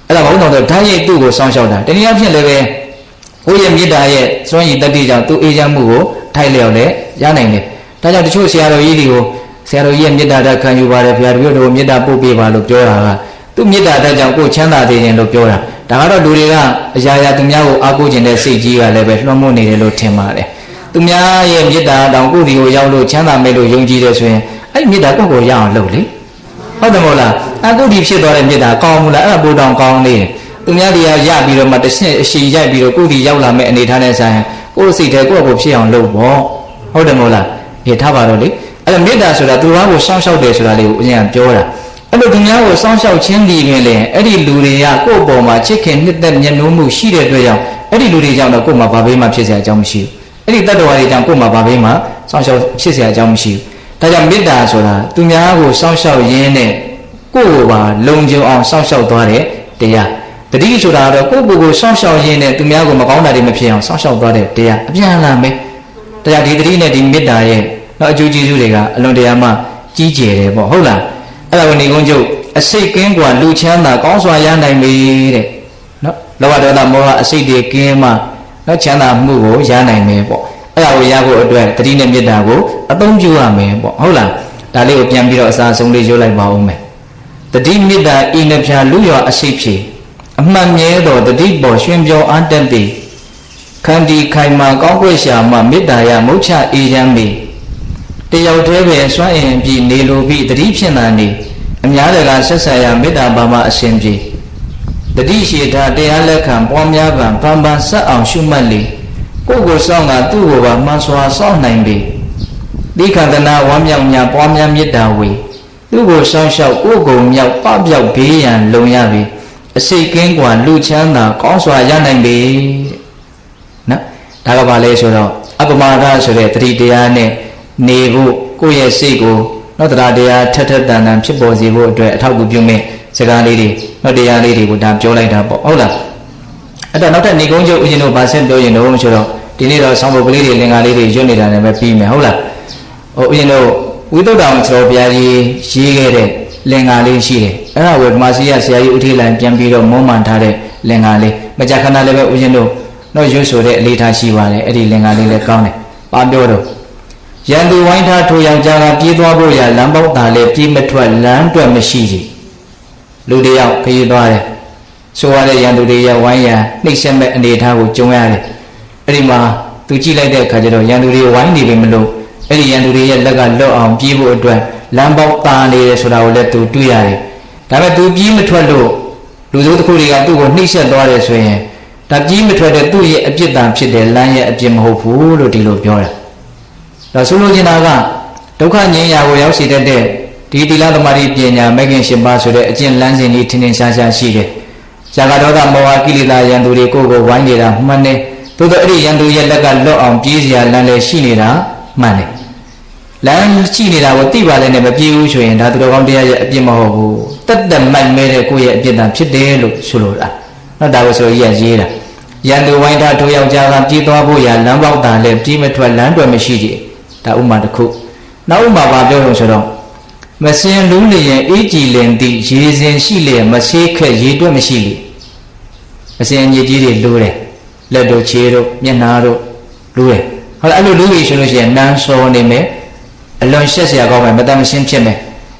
A: အဲ့ဒါဘာလို့လဲဆိုတော့ဓာတ်ရိပ်သူ့ကိုစောင့်ရှောက်တာတနည်းအားဖြင့်လည်းပဲကိုယ့်ရဲ့မေတ္တာရဲ့စွမ်းရည်တတ္တိကြောင့်သူအေးချမ်းမှုကိုထိုက်လျောက်လည်းရနိုင်တယ်ဒါကြောင့်တချို့ဆရာတော်ကြီးတွေကိုဆရာတော်ကြီးရဲ့မေတ္တာဓာတ်ခံယူပါတယ်ဘုရားတပည့်တော်မေတ္တာပို့ပေးပါလို့ပြောတာကသူမေတ္တာဓာတ်ကြောင့်ကိုယ်ချမ်းသာသေးတယ်လို့ပြောတာဒါကတော့လူတွေကအရာရာသူများကိုအားကိုးခြင်းတဲ့စိတ်ကြီးကလည်းပဲလွှမ်းမိုးနေတယ်လို့ထင်ပါတယ်သူများရဲ့မေတ္တာတောင်ကိုယ်ဒီကိုရောက်လို့ချမ်းသာမယ်လို့ယုံကြည်တယ်ဆိုရင်အဲ့ဒီမေတ္တာကိုရအောင်လုပ်လေဟုတ်တယ်မဟုတ်လားအခုဒီဖြစ်သွားတဲ့မေတ္တာကောင်းမှုလားအဲ့ဒါပိုတောင်ကောင်းနေတယ်သူများတွေကရပြီးတော့မှတစ်ဆင့်အရှိရိုက်ပြီးတော့ကိုယ်ဒီရောက်လာမဲ့အနေထားနဲ့ဆိုင်ကိုယ်စိတ်ထဲကိုယ့်ကိုဖြစ်အောင်လုပ်ပေါ့ဟုတ်တယ်မဟုတ်လားဒီထားပါတော့လေအဲ့ဒါမေတ္တာဆိုတာသူများကိုစောင့်ရှောက်တယ်ဆိုတာလေးကိုအရင်ပြောတာအဲ့လိုသူများကိုစောင့်ရှောက်ခြင်းဒီပင်လေအဲ့ဒီလူတွေကကိုယ့်အပေါ်မှာချစ်ခင်နှစ်သက်မျက်နှာမှုရှိတဲ့အတွက်ကြောင့်အဲ့ဒီလူတွေကြောင့်တော့ကိုယ်မှာဘာဘေးမှဖြစ်เสียအကြောင်းမရှိဘူးအဲ့ဒီတတ္တဝါတွေကြောင့်ကိုယ်မှာဘာဘေးမှစောင့်ရှောက်ဖြစ်เสียအကြောင်းမရှိဘူးဒါကြောင့်မေတ္တာဆိုတာသူများကိုစောင့်ရှောက်ရင်းနဲ့ကိုယ့်ကိုပါလုံခြုံအောင်စောင့်ရှောက်သွားတဲ့တရားတတိဆိုတာတော့ကိုယ့်ကိုယ်ကိုစောင့်ရှောက်ရင်းနဲ့သူများကိုမကောင်းတာတွေမဖြစ်အောင်စောင့်ရှောက်သွားတဲ့တရားအပြန်လာမယ်ဒါကြောင့်ဒီတတိနဲ့ဒီမေတ္တာရဲ့တော့အကျိုးကျေးဇူးတွေကအလွန်တရာမှကြီးကျယ်တယ်ပေါ့ဟုတ်လားအဲ့ဒါကိုနေကုန်းကျုပ်အစိတ်ကင်းกว่าလူချမ်းသာကောင်းစွာရနိုင်ပြီတဲ့နော်လောဘဒေါသမောဟအစိတ်တွေကင်းမှနော်ချမ်းသာမှုကိုရနိုင်မယ်ပေါ့အဲ့ဒါကိုရဖို့အတွက်တတိနဲ့မေတ္တာကိုအသုံးပြုရမယ်ပေါ့ဟုတ်လားဒါလေးကိုပြန်ပြီးတော့အစားဆုံးလေးရွတ်လိုက်ပါဦးမယ်တတိမေတ္တာဤနှဖျာလူရောအစိတ်ဖြေအမှန်မြဲသောတတိပေါ်ရွှင်ပြောအားတက်သည်ခန္တီခိုင်မာကောင်းကွယ်ရှာမှမေတ္တာရမုတ်ချအေးချမ်းပြီတယောက်တည်းပဲစွန့်ရင်ပြီးနေလိုပြီးတတိဖြစ်လာနေအများတကာဆက်ဆံရမေတ္တာဘာမှအရှင်ပြေတတိရှိတာတရားလက်ခံပွားများပံပန်းပန်းဆက်အောင်ရှုမှတ်လေကိုယ်ကိုစောင့်ကသူ့ကိုပါမှန်စွာစောင့်နိုင်ပြီသီခန္တနာဝမ်းမြောက်ညာပွားများမေတ္တာဝေသူ့ကိုစောင့်ရှောက်ကိုယ်ကိုမြောက်ပပြောက်ဘေးရန်လုံရပြီအစိတ်ကင်းกว่าလူချမ်းသာကောင်းစွာရနိုင်ပြီနော်ဒါကဘာလဲဆိုတော့အပမာဒဆိုတဲ့တတိတရားနဲ့နေဖို့ကိုယ့်ရဲ့စိတ်ကိုနောက်တရားထက်ထက်တန်တန်ဖြစ်ပေါ်စေဖို့အတွက်အထောက်အကူပြုမဲ့ စကားလေးတွေနောက်တရားလေးတွေကိုဒါပြောလိုက်တာပေါ့ဟုတ်လားအဲ့တော့နောက်ထပ်နေကုန်းချုပ်ဦးဇင်းတို့ဗာဆက်ပြောရင်တော့ဆိုတော့ဒီနေ့တော့ဆောင်းပုတ်ကလေးတွေလင်္ကာလေးတွေရွတ်နေတာလည်းပဲပြီးမယ်ဟုတ်လားဟိုဦးဇင်းတို့ဝိသုဒ္ဓအောင်ဆိုတော့ဘုရားကြီးရေးခဲ့တဲ့လင်္ကာလေးရှိတယ်အဲ့ဒါကိုဓမ္မစီရဆရာကြီးဦးထေးလိုင်ပြန်ပြီးတော့မုံမှန်ထားတဲ့လင်္ကာလေးမကြာခဏလည်းပဲဦးဇင်းတို့တော့ရွတ်ဆိုတဲ့အလေးထားရှိပါတယ်အဲ့ဒီလင်္ကာလေးလည်းကောင်းတယ်ပါပြောတော့ရန်သူဝိုင်းထားထိုယောက်ျားကပြေးသွားဖို့ရလမ်းပေါက်တာလည်းပြေးမထွက်လမ်းတွက်မရှိကြီးလူတယောက်ခရီးသွားတယ်ဆိုရတဲ့ရန်သူတွေရဲ့ဝိုင်းရန်နှိမ့်ဆက်မဲ့အနေအထားကိုကြုံရတယ်အဲ့ဒီမှာသူကြည့်လိုက်တဲ့အခါကျတော့ရန်သူတွေဝိုင်းနေပြီမလို့အဲ့ဒီရန်သူတွေရဲ့လက်ကလွတ်အောင်ပြေးဖို့အတွက်လမ်းပေါက်တာနေတယ်ဆိုတာကိုလည်းသူတွေ့ရတယ်ဒါပေမဲ့သူပြေးမထွက်လို့လူစိုးတစ်ခုတွေကသူ့ကိုနှိမ့်ဆက်သွားတယ်ဆိုရင်ဒါပြေးမထွက်တဲ့သူ့ရဲ့အပြစ်ဒဏ်ဖြစ်တယ်လမ်းရဲ့အပြစ်မဟုတ်ဘူးလို့ဒီလိုပြောတာဒါဆိုလိုချင်တာကဒုက္ခငြိမ်းရာကိုရောက်စေတတ်တဲ့ဒီသီလသမารိပညာမဂ္ဂင်၈ပါးဆိုတဲ့အကျင့်လမ်းစဉ်ကြီးထင်ထင်ရှားရှားရှိတယ်ဇာကဒေါသမောဟကိလေသာရန်သူတွေကိုယ်ကိုဝိုင်းနေတာမှန်တယ်သို့သောအဲ့ဒီရန်သူရဲ့လက်ကလွတ်အောင်ပြေးစရာလမ်းလည်းရှိနေတာမှန်တယ်လမ်းရှိနေတာကိုသိပါလဲနဲ့မပြေးဘူးဆိုရင်ဒါသူတော်ကောင်းတရားရဲ့အပြစ်မဟုတ်ဘူးတတ်တတ်မိုက်မဲတဲ့ကိုယ့်ရဲ့အပြစ်ဒဏ်ဖြစ်တယ်လို့ဆိုလိုတာနော်ဒါကိုဆိုရရေးတာရန်သူဝိုင်းထားထိုယောက်ျားကပြေးသွားဖို့ရလမ်းပေါက်တာလည်းပြေးမထွက်လမ်းတွယ်မရှိကြဒါဥမာတစ်ခုနောက်ဥမာပါပြောလို့ဆိုတော့မစင်လူးလျင်အေးကြည်လင်သည့်ရေစင်ရှိလျင်မဆေးခက်ရေတွက်မရှိလေမစင်အညစ်ကြီးတွေလူးတယ်လက်တို့ခြေတို့မျက်နှာတို့လူးတယ်ဟုတ်လားအဲ့လိုလူးပြီဆိုလို့ရှိရင်နန်းစောနေမယ်အလွန်ရှက်เสียကောင်းမယ်မတမ်းမရှင်းဖြစ်မယ်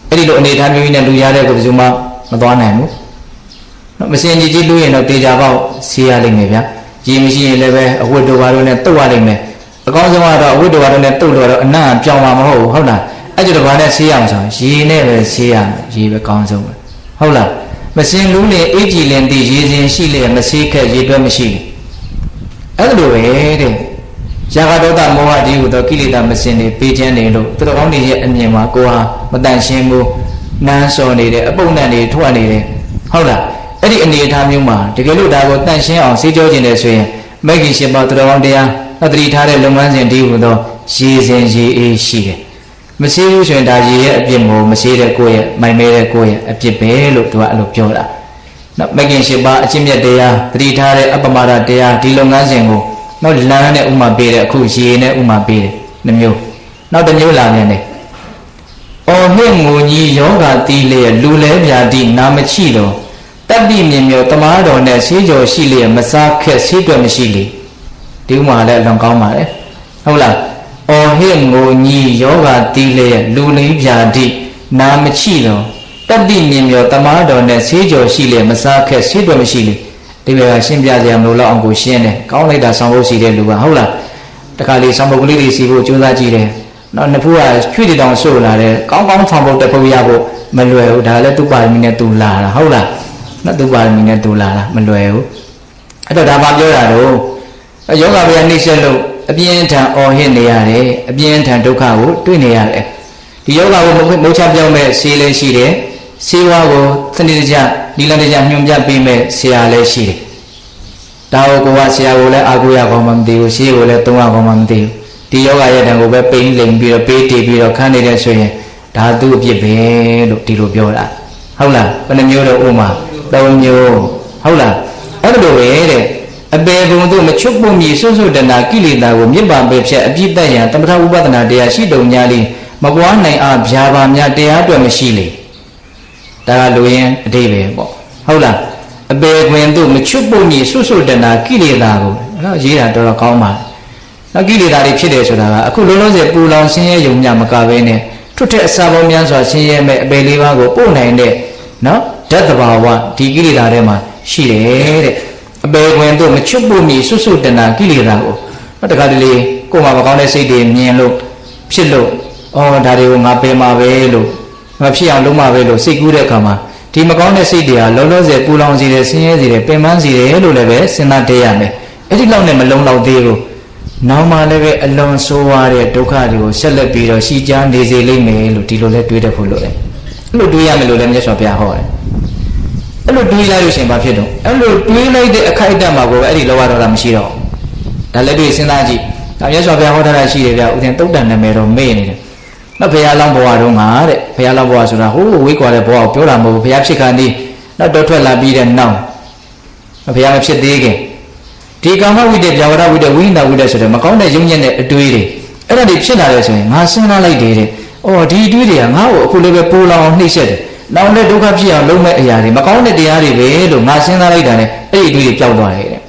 A: အဲ့ဒီလိုအနေထားမျိုးကြီးနဲ့လူရတဲ့ကိုဘယ်သူမှမသွားနိုင်ဘူးနော်မစင်အညစ်ကြီးလူးရင်တော့တေချာပေါက်ဆေးရလိမ့်မယ်ဗျာရေမရှိရင်လည်းပဲအဝတ်တို့ဘာလို့နဲ့တုတ်ရလိမ့်မယ်အကောင်းဆုံးကတော့အဝတ်တော်တော်နဲ့တုတ်လို့တော့အနံ့ပြောင်းမှာမဟုတ်ဘူးဟုတ်လားအဲ့ကျတော့ဘာနဲ့ဆေးအောင်ဆိုရေနဲ့ပဲဆေးရမယ်ရေပဲကောင်းဆုံးပဲဟုတ်လားမစင်လူးလေအေးကြည်လင်တည်ရေစင်ရှိလေမဆေးခက်ရေတွက်မရှိလေအဲ့လိုပဲတဲ့ရာဂဒေါသမောဟဒီဟုသောကိလေသာမစင်တွေပေးခြင်းနေလို့သူတော်ကောင်းတွေရဲ့အမြင်မှာကိုဟာမတန်ရှင်းဘူးနန်းစော်နေတယ်အပုပ်နဲ့တွေထွက်နေတယ်ဟုတ်လားအဲ့ဒီအနေအထားမျိုးမှာတကယ်လို့ဒါကိုတန့်ရှင်းအောင်စေးကြောခြင်းတယ်ဆိုရင်မဂ္ဂင်၈ပါးသူတော်ကောင်းတရားအတ္တိထားတဲ့လုပ်ငန်းစဉ်ဒီဟုသောရေစင်ရေအေးရှိတယ်မဆေးဘူးဆိုရင်ဒါရေရဲ့အပြစ်မဟုတ်မဆေးတဲ့ကိုယ့်ရဲ့မိုင်မဲတဲ့ကိုယ့်ရဲ့အပြစ်ပဲလို့သူကအဲ့လိုပြောတာနော်မဂ္ဂင်၈ပါးအကျင့်မြတ်တရားတတိထားတဲ့အပမဒတရားဒီလုပ်ငန်းစဉ်ကိုနောက်လမ်းနဲ့ဥမာပေးတယ်အခုရေနဲ့ဥမာပေးတယ်နှမျိုးနောက်တစ်မျိုးလာနေတယ်အော်ဟင့်ငိုကြီးယောဂတီးလေလူလဲပြာတိနာမချိတော်တတ္တိမြင်မြောတမားတော်နဲ့ဆေးကြော်ရှိလေမစားခက်ဆေးတွက်မရှိလေဒီဥမာလည်းအလွန်ကောင်းပါလေဟုတ်လားအော်ဟင့်ငိုကြီးယောဂတီးလေလူလေးပြာတိနာမချိတော်တတ္တိမြင်မြောတမားတော်နဲ့ဆေးကြော်ရှိလေမစားခက်ဆေးတွက်မရှိလေဒီဘက်ကရှင်းပြကြရမလို့လောက်အောင်ကိုရှင်းတယ်ကောင်းလိုက်တာဆောင်းဖို့စီတဲ့လူကဟုတ်လားတခါလေဆောင်းဖို့ကလေးတွေစီဖို့ကြိုးစားကြည့်တယ်နော်နှစ်ဖူးကချွေးတောင်ဆို့လာတယ်ကောင်းကောင်းဆောင်းဖို့တစ်ဖူးရဖို့မလွယ်ဘူးဒါလည်းသူ့ပါရမီနဲ့သူလာတာဟုတ်လားနော်သူ့ပါရမီနဲ့သူလာတာမလွယ်ဘူးအဲ့တော့ဒါမှပြောတာတော့ယောဂဗျာနှိမ့်ဆက်လို့အပြင်းထန်အော်ဟစ်နေရတယ်အပြင်းထန်ဒုက္ခကိုတွေ့နေရတယ်ဒီယောဂကိုမုတ်ချပြောင်းမဲ့ဆေးလည်းရှိတယ်ဆေးဝါးကိုစနစ်တကျဒီလန်တကျညွှန်ပြပေးမဲ့ဆရာလည်းရှိတယ်ဒါကိုကဆရာကိုလည်းအာကိုရကောင်းမှမသိဘူးဆေးကိုလည်းသုံးရကောင်းမှမသိဘူးဒီယောဂရဲ့တန်ကိုပဲပိန်လိမ်ပြီးတော့ပေးတည်ပြီးတော့ခန်းနေတဲ့ဆိုရင်ဒါသူ့အပြစ်ပဲလို့ဒီလိုပြောတာဟုတ်လားဘယ်နှမျိုးတော့ဥမာ၃မျိုးဟုတ်လားအဲ့လိုပဲတဲ့အပေဘုံတို့မချွတ်ပုံမြည်စွတ်စွတ်တနာကိလေသာကိုမြစ်ပါပဲဖြတ်အပြစ်တက်ရန်တမထဥပဒနာတရားရှိတုံညာလေးမပွားနိုင်အားဗျာပါများတရားအတွက်မရှိလေဒါကလူရင်းအတိပဲပေါ့ဟုတ်လားအပေခွင်တို့မချွတ်ပုံမြည်စွတ်စွတ်တနာကိလေသာကိုနော်ရေးတာတော်တော်ကောင်းပါနော်ကိလေသာတွေဖြစ်တယ်ဆိုတာကအခုလုံးလုံးစေပူလောင်ဆင်းရဲယုံညမကပဲနဲ့ထွတ်တဲ့အစာပေါင်းများစွာဆင်းရဲမဲ့အပေလေးပါးကိုပို့နိုင်တဲ့နော်ဓာတ်တဘာဝဒီကိလေသာထဲမှာရှိတယ်တဲ့အပေခွင်တို့မချွတ်ပုံမြည်စွတ်စွတ်တနာကိလေသာကိုနော်တခါတလေကိုယ်မှာမကောင်းတဲ့စိတ်တွေမြင်လို့ဖြစ်လို့အော်ဒါတွေကိုငါပယ်မှာပဲလို့မဖြစ်အောင်လုပ်မှာပဲလို့စိတ်ကူးတဲ့အခါမှာဒီမကောင်းတဲ့စိတ်တွေကလုံးလုံးစေပူလောင်စေတယ်ဆင်းရဲစေတယ်ပင်ပန်းစေတယ်လို့လည်းပဲစဉ်းစားတတ်ရမယ်အဲ့ဒီလောက်နဲ့မလုံးတော့သေးဘူးနောက်မှလည်းပဲအလွန်ဆိုးဝါးတဲ့ဒုက္ခတွေကိုဆက်လက်ပြီးတော့ရှိကြနေစေလိမ့်မယ်လို့ဒီလိုလဲတွေးတတ်ဖို့လိုတယ်အဲ့လိုတွေးရမယ်လို့လည်းမြတ်စွာဘုရားဟောတယ်အဲ့လိုတွေးလိုက်လို့ရှင်ဘာဖြစ်တော့အဲ့လိုတွေးလိုက်တဲ့အခိုက်အတန့်မှာကိုပဲအဲ့ဒီလောဘဒေါသမရှိတော့ဒါလည်းတွေးစဉ်းစားကြည့်ဒါမြတ်စွာဘုရားဟောထားတာရှိတယ်ဗျဥစဉ်တုတ်တန်နာမည်တော့မေ့နေတယ်နောက်ဘုရားလောင်းဘဝတုန်းကတဲ့ဘုရားလောင်းဘဝဆိုတာဟိုးဝေးကွာတဲ့ဘဝကိုပြောတာမဟုတ်ဘူးဘုရားဖြစ်ခါနေ နောက်တော့ထွက်လာပြီးတဲ့နောက်ဘုရားမဖြစ်သေးခင်ဒီကာမဝိတ္တဗျာဝရဝိတ္တဝိညာဏဝိတ္တဆိုတဲ့မကောင်းတဲ့ယုံညံ့တဲ့အတွေးတွေအဲ့ဒါတွေဖြစ်လာတယ်ဆိုရင်ငါစဉ်းစားလိုက်တယ်တဲ့။အော်ဒီအတွေးတွေကငါ့ကိုအခုလည်းပဲပိုးလောင်အောင်နှိမ့်ဆက်တယ်။နောက်လည်းဒုက္ခဖြစ်အောင်လုပ်မဲ့အရာတွေမကောင်းတဲ့တရားတွေပဲလို့ငါစဉ်းစားလိုက်တာနဲ့အဲ့ဒီအတွေးတွေပျောက်သွားတယ်တဲ့။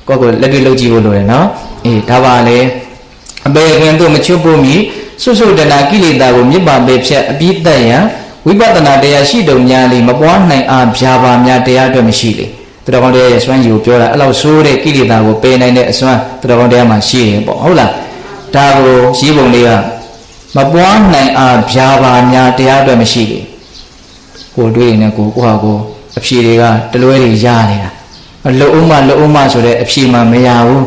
A: ကိုယ့်ကိုလက်တွေ့လုပ်ကြည့်ဖို့လိုတယ်နော်။အေးဒါပါလေအပေခွင်တို့မချွတ်ဖို့မီစွတ်စွတ်တနာကိလေသာကိုမြစ်ပါပေဖြတ်အပြီးတက်ရန်ဝိပဿနာတရားရှိတုံများလေမပွားနိုင်အားဗျာပါများတရားအတွက်မရှိလေသူတော်ကောင်းတရားရဲ့စွမ်းရည်ကိုပြောတာအဲ့လောက်ဆိုးတဲ့ကိလေသာကိုပယ်နိုင်တဲ့အစွမ်းသူတော်ကောင်းတရားမှာရှိရင်ပေါ့ဟုတ်လားဒါကိုရှိပုံလေးကမပွားနိုင်အားဗျာပါများတရားအတွက်မရှိလေကိုတွေးနေကိုဟာကိုအဖြေတွေကတလွဲတွေရနေတာလုံအောင်မဆိုတဲ့အဖြေမှမရဘူး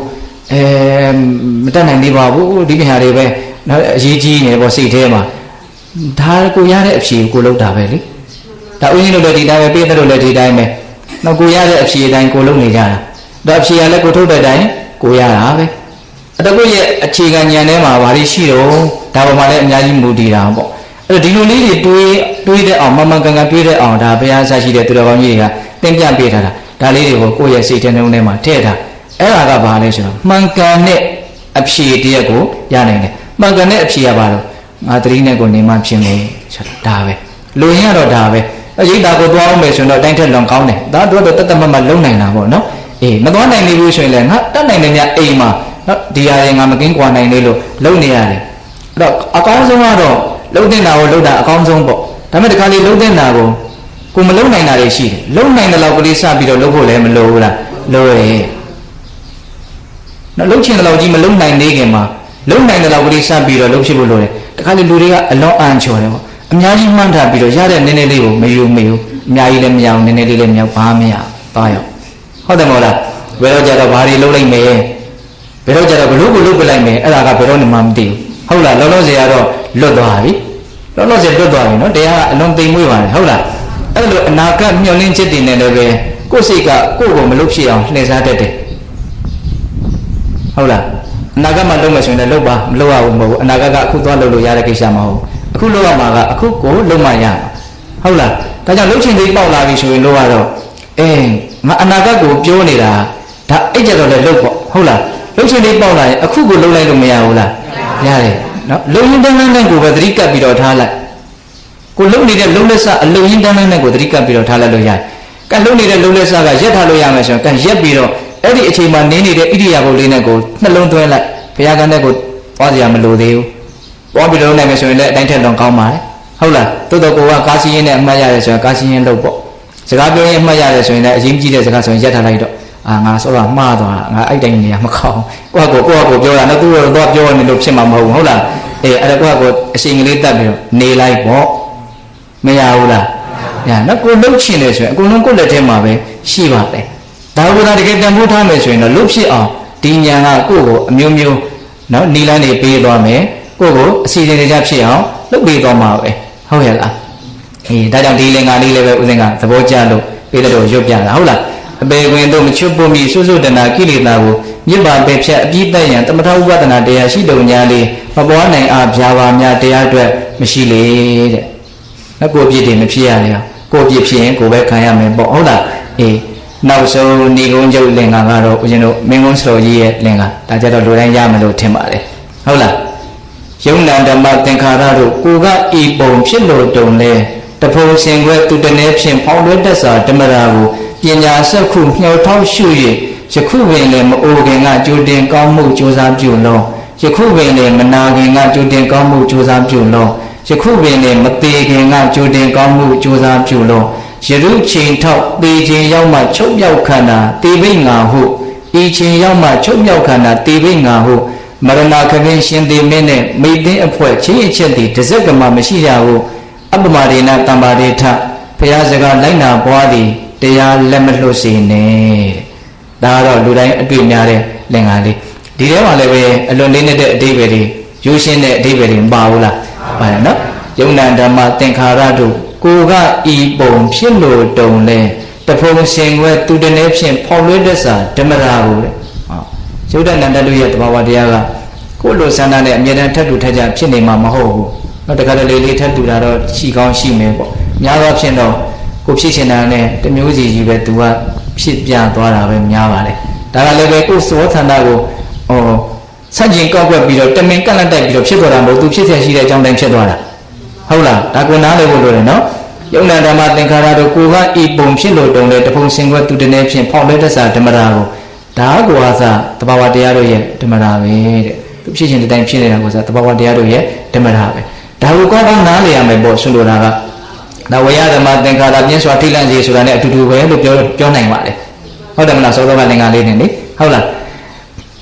A: မတတ်နိုင်သေးပါဘူးဒီပြဟာတွေပဲနော်အရေးကြီးနေပေါ့စိတ်ထဲမှာဒါကိုရတဲ့အဖြေကိုလုပ်တာပဲလေဒါဦးကြီးတို့လည်းဒီတိုင်းပဲပြည့်တဲ့တို့လည်းဒီတိုင်းပဲနော်ကိုရတဲ့အဖြေတိုင်းကိုလုပ်နေကြတာဒါအဖြေကလည်းကိုထုတ်တဲ့အတိုင်းကိုရတာပဲအတကုရဲ့အခြေခံဉာဏ်ထဲမှာဘာတွေရှိတော့ဒါပေါ်မှာလည်းအများကြီးမူတည်တာပေါ့အဲ့တော့ဒီလိုလေးတွေတွေးတဲ့အောင်မှန်ကန်တွေးတဲ့အောင်ဒါဘုရားဆရှိတဲ့သူတော်ကောင်းကြီးတွေကသင်ပြပေးထားတာဒါလေးတွေကိုကိုယ့်ရဲ့စိတ်ထဲနှလုံးထဲမှာထည့်ထားအဲ့ဒါကဘာလဲဆိုတော့မှန်ကန်တဲ့အဖြေတရက်ကိုရနိုင်တယ်မှန်ကန်တဲ့အဖြေကဘာလို့ငါသတိနဲ့ကိုနေမှဖြစ်မယ်ဆိုတာဒါပဲလူရင်းကတော့ဒါပဲအရေးဒါကိုသွားအောင်မယ်ဆိုတော့အတိုင်းထက်လွန်ကောင်းတယ်ဒါတို့တော့တတ်မမလုံနိုင်တာပေါ့နော်အေးမသွားနိုင်နေဘူးဆိုရင်လည်းငါတတ်နိုင်တယ်များအိမ်မှာနော်ဒီဟာတွေငါမကင်းကွာနိုင်လေလို့လုံနေရတယ်အဲ့တော့အကောင်းဆုံးကတော့လုံတဲ့တာကိုလုံတာအကောင်းဆုံးပေါ့ဒါပေမဲ့ဒီခါလေးလုံတဲ့တာကိုမလုံနိုင်တာတွေရှိတယ်လုံနိုင်တဲ့လောက်ကလေးစပြီးတော့လုံဖို့လည်းမလိုဘူးလားလိုရဲ့နော်လုံချင်တဲ့လောက်ကြီးမလုံနိုင်သေးခင်မှာလုံနိုင်တဲ့လောက်ကလေးစပြီးတော့လုံဖြစ်ဖို့လိုတယ်တခါလေလူတွေကအလွန်အံ့ချော်တယ်ပေါ့အများကြီးမှန်းထားပြီးတော့ရတဲ့နည်းနည်းလေးကိုမယူအများကြီးလည်းမရအောင်နည်းနည်းလေးလည်းမရဘာမရပါရောဟုတ်တယ်မဟုတ်လားဘယ်တော့ကြတော့ဘာတွေလုပ်လိုက်မယ်ဘယ်တော့ကြတော့ဘလို့ကိုလုပ်ပလိုက်မယ်အဲ့ဒါကဘယ်တော့မှမသိဘူးဟုတ်လားလောလောဆယ်ကတော့လွတ်သွားပြီလောလောဆယ်လွတ်သွားပြီနော်တရားကအလွန်သိမ်မွေ့ပါတယ်ဟုတ်လားအဲ့လိုအနာဂတ်မျှော်လင့်ချက်တွေနဲ့လည်းပဲကိုယ်စိတ်ကကိုယ့်ကိုမလုပ်ဖြစ်အောင်လှည့်စားတတ်တယ်ဟုတ်လားအနာဂတ်မှာလုပ်မယ်ဆိုရင်လည်းလုပ်ပါမလုပ်ရဘူးမဟုတ်ဘူးအနာဂတ်ကအခုသွားလုပ်လို့ရတဲ့ကိစ္စမဟုတ်အခုလုပ်ရမှာကအခုကိုလုပ်မှရဟုတ်လားဒါကြောင့်လှုပ်ချင်သေးပေါက်လာပြီဆိုရင်လုပ်ရတော့ငါအနာဂတ်ကိုပြောနေတာဒါအဲ့ကြတော့လည်းလုပ်ပေါ့ဟုတ်လားလှုပ်ချင်သေးပေါက်လာရင်အခုကိုလုပ်လိုက်လို့မရဘူးလားရတယ်နော်လုံရင်းတန်းတန်းနဲ့ကိုပဲသတိကပ်ပြီးတော့ထားလိုက်ကိုလုံနေတဲ့လုံလက်စအလုံရင်းတန်းတန်းနဲ့ကိုသတိကပ်ပြီးတော့ထားလိုက်လို့ရတယ်ကလုံနေတဲ့လုံလက်စကရက်ထားလို့ရမယ်ဆိုရင်ကရက်ပြီးတော့အဲ့ဒီအချိန်မှာနင်းနေတဲ့ဣရိယာပုတ်လေးနဲ့ကိုနှလုံးသွင်းလိုက်ဘုရားကန်းတဲ့ကိုပွားစရာမလိုသေးဘူးပွားပြီးတော့နိုင်မယ်ဆိုရင်လည်းအတိုင်းထက်လွန်ကောင်းပါတယ်ဟုတ်လားတိုးတော့ကိုကကားစီးရင်နဲ့အမှတ်ရတယ်ဆိုရင်ကားစီးရင်လုပ်ပေါ့စကားပြောရင်အမှတ်ရတယ်ဆိုရင်လည်းအရင်ကြီးတဲ့စကားဆိုရင်ရက်ထားလိုက်တော့ငါဆိုတော့မှားသွားငါအဲ့တိုင်းနေရမကောင်းကိုကပြောတာနော်သူတော့ပြောနေလို့ဖြစ်မှာမဟုတ်ဘူးဟုတ်လားအဲ့ဒါကိုအချိန်ကလေးတတ်ပြီးတော့နေလိုက်ပေါ့မရဘူးလားညာနော်ကိုလှုပ်ချင်တယ်ဆိုရင်အကုန်လုံးကိုယ့်လက်ထဲမှာပဲရှိပါတယ်ဒါကတကယ်တန်ဖိုးထားမယ်ဆိုရင်တော့လှုပ်ဖြစ်အောင်ဒီညာကကိုယ့်ကိုအမျိုးမျိုးနော်နီလန်းတွေပေးသွားမယ်ကိုယ့်ကိုအစီအစဉ်တွေကြဖြစ်အောင်လုပ်ပေးသွားမှာပဲဟုတ်ရဲ့လားဒါကြောင့်ဒီလင်္ကာလေးလည်းပဲဥစဉ်ကသဘောကျလို့ပေးတယ်လို့ရွတ်ပြတာဟုတ်လားအပေခွင်တို့မချွတ်ဖို့မီစွစွတနာကိလေသာကိုမြစ်ပါပဲဖြတ်အပြီးတက်ရန်တမထဥပဒနာတရားရှိတုံညာလေးမပွားနိုင်အားဗျာပါများတရားအတွက်မရှိလေတဲ့နော်ကိုပြည့်တယ်မဖြစ်ရလေကိုပြည့်ဖြစ်ရင်ကိုပဲခံရမယ်ပေါ့ဟုတ်လားနောက်ဆုံးဏိကုံးကျုပ်လင်္ကာကတော့ဦးဇင်းတို့မင်းကုန်းစတော်ကြီးရဲ့လင်္ကာဒါကြတော့လူတိုင်းရမယ်လို့ထင်ပါတယ်ဟုတ်လားယုံနာဓမ္မသင်္ခါရတို့ကိုကဤပုံဖြစ်လို့တုံလဲတဖုံစင်ခွဲသူတည်းဖြင့်ဖောင်းလွဲတတ်စွာဓမ္မရာကိုပညာစက်ခုမျှော်ထောက်ရှု၍ယခုပင်လည်းမအိုခင်ကကြိုတင်ကောင်းမှုကြိုးစားပြုလုံးယခုပင်လည်းမနာခင်ကကြိုတင်ကောင်းမှုကြိုးစားပြုလုံးယခုပင်လည်းမသေးခင်ကကြိုတင်ကောင်းမှုကြိုးစားပြုလုံးယရုချိန်ထောက်သေခြင်းရောက်မှချုပ်မြောက်ခန္ဓာတေဘိငါဟုဤချိန်ရောက်မှချုပ်မြောက်ခန္ဓာတေဘိငါဟုမရဏခမင်းရှင်သေမင်းနဲ့မိသိင်းအဖွဲ့ချင်းအချက်တည်တစ်စက်ကမှမရှိရဟုအပ္ပမရေနတံပါရေထဘုရားစကားလိုက်နာပွားသည်တရားလက်မလွတ်စေနဲ့ဒါကတော့လူတိုင်းအတွေ့များတဲ့လင်္ကာလေးဒီထဲမှာလည်းပဲအလွန်လေးနဲ့တဲ့အဓိပ္ပာယ်တွေရိုးရှင်းတဲ့အဓိပ္ပာယ်တွေမပါဘူးလားပါတယ်နော်ယုံနာဓမ္မသင်္ခါရတို့ကိုကဤပုံဖြစ်လို့တုံလဲတဖုံစင်ွယ်သူတည်းဖြင့်ဖောက်လွဲတတ်စာဓမ္မရာကိုတဲ့ယုဒ္ဓနန္ဒတို့ရဲ့တဘာဝတရားကကိုယ်လိုဆန္ဒနဲ့အမြဲတမ်းထပ်တူထပ်ကြဖြစ်နေမှာမဟုတ်ဘူး။နောက်တခါတလေလေးထပ်တူတာတော့ရှိကောင်းရှိမယ်ပေါ့။များသောဖြင့်တော့ ကိုဖြစ်ချင်တာနဲ့တမျိုးစီကြီးပဲသူကဖြစ်ပြသွားတာပဲများပါလေဒါကလည်းပဲကိုယ်သောဌာနကိုဆန့်ကျင်ကောက်ွက်ပြီးတော့တမင်ကန့်လန့်တိုက်ပြီးတော့ဖြစ်သွားတာမဟုတ်သူဖြစ်ဆက်ရှိတဲ့အကြောင်းတိုင်းဖြစ်သွားတာဟုတ်လားဒါကိုနားလည်ဖို့လိုတယ်နော်ယုံနာဓမ္မသင်္ခါရတို့ကိုကဤပုံဖြစ်လို့တုံးတဲ့တဖုံစင်ခွက်သူတည်းဖြင့်ဖောက်လဲတ္တစာဓမ္မရာကိုဒါကိုအားစတဘာဝတရားတို့ရဲ့ဓမ္မရာပဲတဲ့သူဖြစ်ခြင်းတိုင်းဖြစ်နေတာကိုစားတဘာဝတရားတို့ရဲ့ဓမ္မရာပဲဒါကိုကောင်းကောင်းနားလည်ရမယ်ပေါ့ဆိုလိုတာကဒါဝေယဓမ္မသင်္ခါရပြင်းစွာထိတ်လန့်စေဆိုတာနဲ့အတူတူပဲလို့ပြောနိုင်ပါလေဟုတ်တယ်မလားစောစောကလင်္ကာလေးနဲ့လေဟုတ်လာ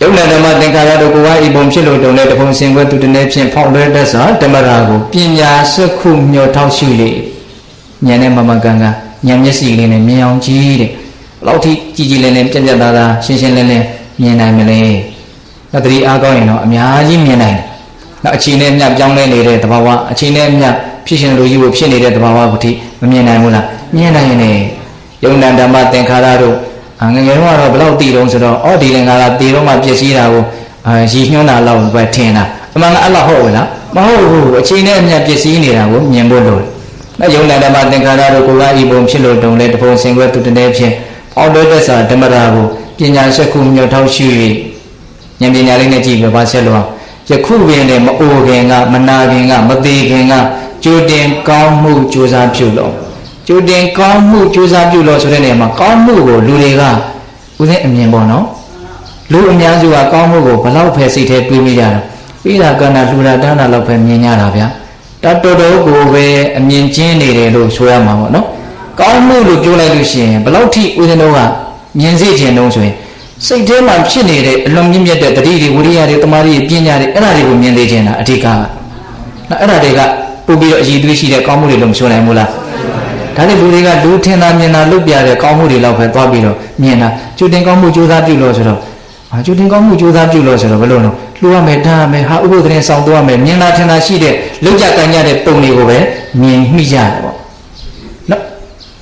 A: းယုံနာဓမ္မသင်္ခါရတို့ကိုယ်ကဤပုံဖြစ်လို့တုံတဲ့တဖုံစင်ခွက်သူတည်းဖြင့်ဖောက်လွဲတတ်စွာဓမ္မရာကိုပညာစက္ခုမျှော်ထောက်ရှုလေဉာဏ်နဲ့မမကန်ကန်ဉာဏ်မျက်စိလေးနဲ့မြင်အောင်ကြည့်တဲ့ဘယ်လောက်ထိကြည်ကြည်လင်းလင်းပြတ်ပြတ်သားသားရှင်းရှင်းလင်းလင်းမြင်နိုင်မလဲနောက်တတိအားကောင်းရင်တော့အများကြီးမြင်နိုင်တယ်နောက်အချိန်နဲ့မြတ်ပြောင်းလဲနေတဲ့သဘာဝအချိန်နဲ့မြတ်ဖြစ်ရှင်လူကြီးကိုဖြစ်နေတဲ့သဘာဝကိုထိမမြင်နိုင်ဘူးလားမြင်နိုင်ရင်လေယုံနာဓမ္မသင်္ခါရတို့ငငယ်တော့ဘယ်လောက်တည်တုံးဆိုတော့ဒီလင်္ကာကတည်တော့မှပြည့်စည်တာကိုရည်ညွှန်းတာလောက်ပဲထင်တာအမှန်ကအဲ့လောက်ဟုတ်လားမဟုတ်ဘူးအချိန်နဲ့အမြတ်ပြည့်စည်နေတာကိုမြင်ဖို့လိုတယ်ယုံနာဓမ္မသင်္ခါရတို့ကိုယ်ကဤပုံဖြစ်လို့တုံလဲတဖုံစင်ခွဲသူတည်းဖြင့်အောက်တော်သက်စာဓမ္မရာကိုပညာစက္ခုမျှော်ထောက်ရှု၍ဉာဏ်ပညာလေးနဲ့ကြည့်ပြပါဆက်လို့ယခုပင်နဲ့မအိုခင်ကမနာခင်ကမသေးခင်ကကြိုတင်ကောင်းမှုကြိုးစားပြုလို့ကြိုတင်ကောင်းမှုကြိုးစားပြုလို့ဆိုတဲ့နေရာမှာကောင်းမှုကိုလူတွေကဦးစင်းအမြင်ပေါ့နော်လူအများစုကကောင်းမှုကိုဘလောက်ဖယ်စိတ်ထဲတွေးမိကြတာပြီးတာကဏ္ဍလှူတာတန်းတာလောက်ပဲမြင်ကြတာဗျာတတော်တော်ကိုပဲအမြင်ကျင်းနေတယ်လို့ဆိုရမှာပေါ့နော်ကောင်းမှုလို့ပြောလိုက်လို့ရှိရင်ဘလောက်ထိဦးဇင်းတို့ကမြင်စေခြင်းတုံးဆိုရင်စိတ်ထဲမှာဖြစ်နေတဲ့အလွန်မြင့်မြတ်တဲ့တတိတွေဝိရိယတွေတမာရီတွေပညာတွေအဲ့ဒါတွေကိုမြင်သိခြင်းတာအဓိကနော်အဲ့ဒါတွေကပို့ပြီးတော့အည်သွေးရှိတဲ့ကောင်းမှုတွေလို့မဆိုနိုင်ဘူးလားဒါနဲ့လူတွေကလူထင်တာမြင်တာလုပ်ပြတဲ့ကောင်းမှုတွေလောက်ပဲသွားပြီးတော့မြင်တာကျူတင်ကောင်းမှုကြိုးစားပြုလို့ဆိုတော့ကျူတင်ကောင်းမှုကြိုးစားပြုလို့ဆိုတော့ဘယ်လိုလဲလှူရမယ်တားရမယ်ဟာဥပုသ်သတင်းဆောင်သွားမယ်မြင်တာထင်တာရှိတဲ့လောက်ကြကန်ကြတဲ့ပုံတွေကိုပဲမြင်မိကြတယ်ပေါ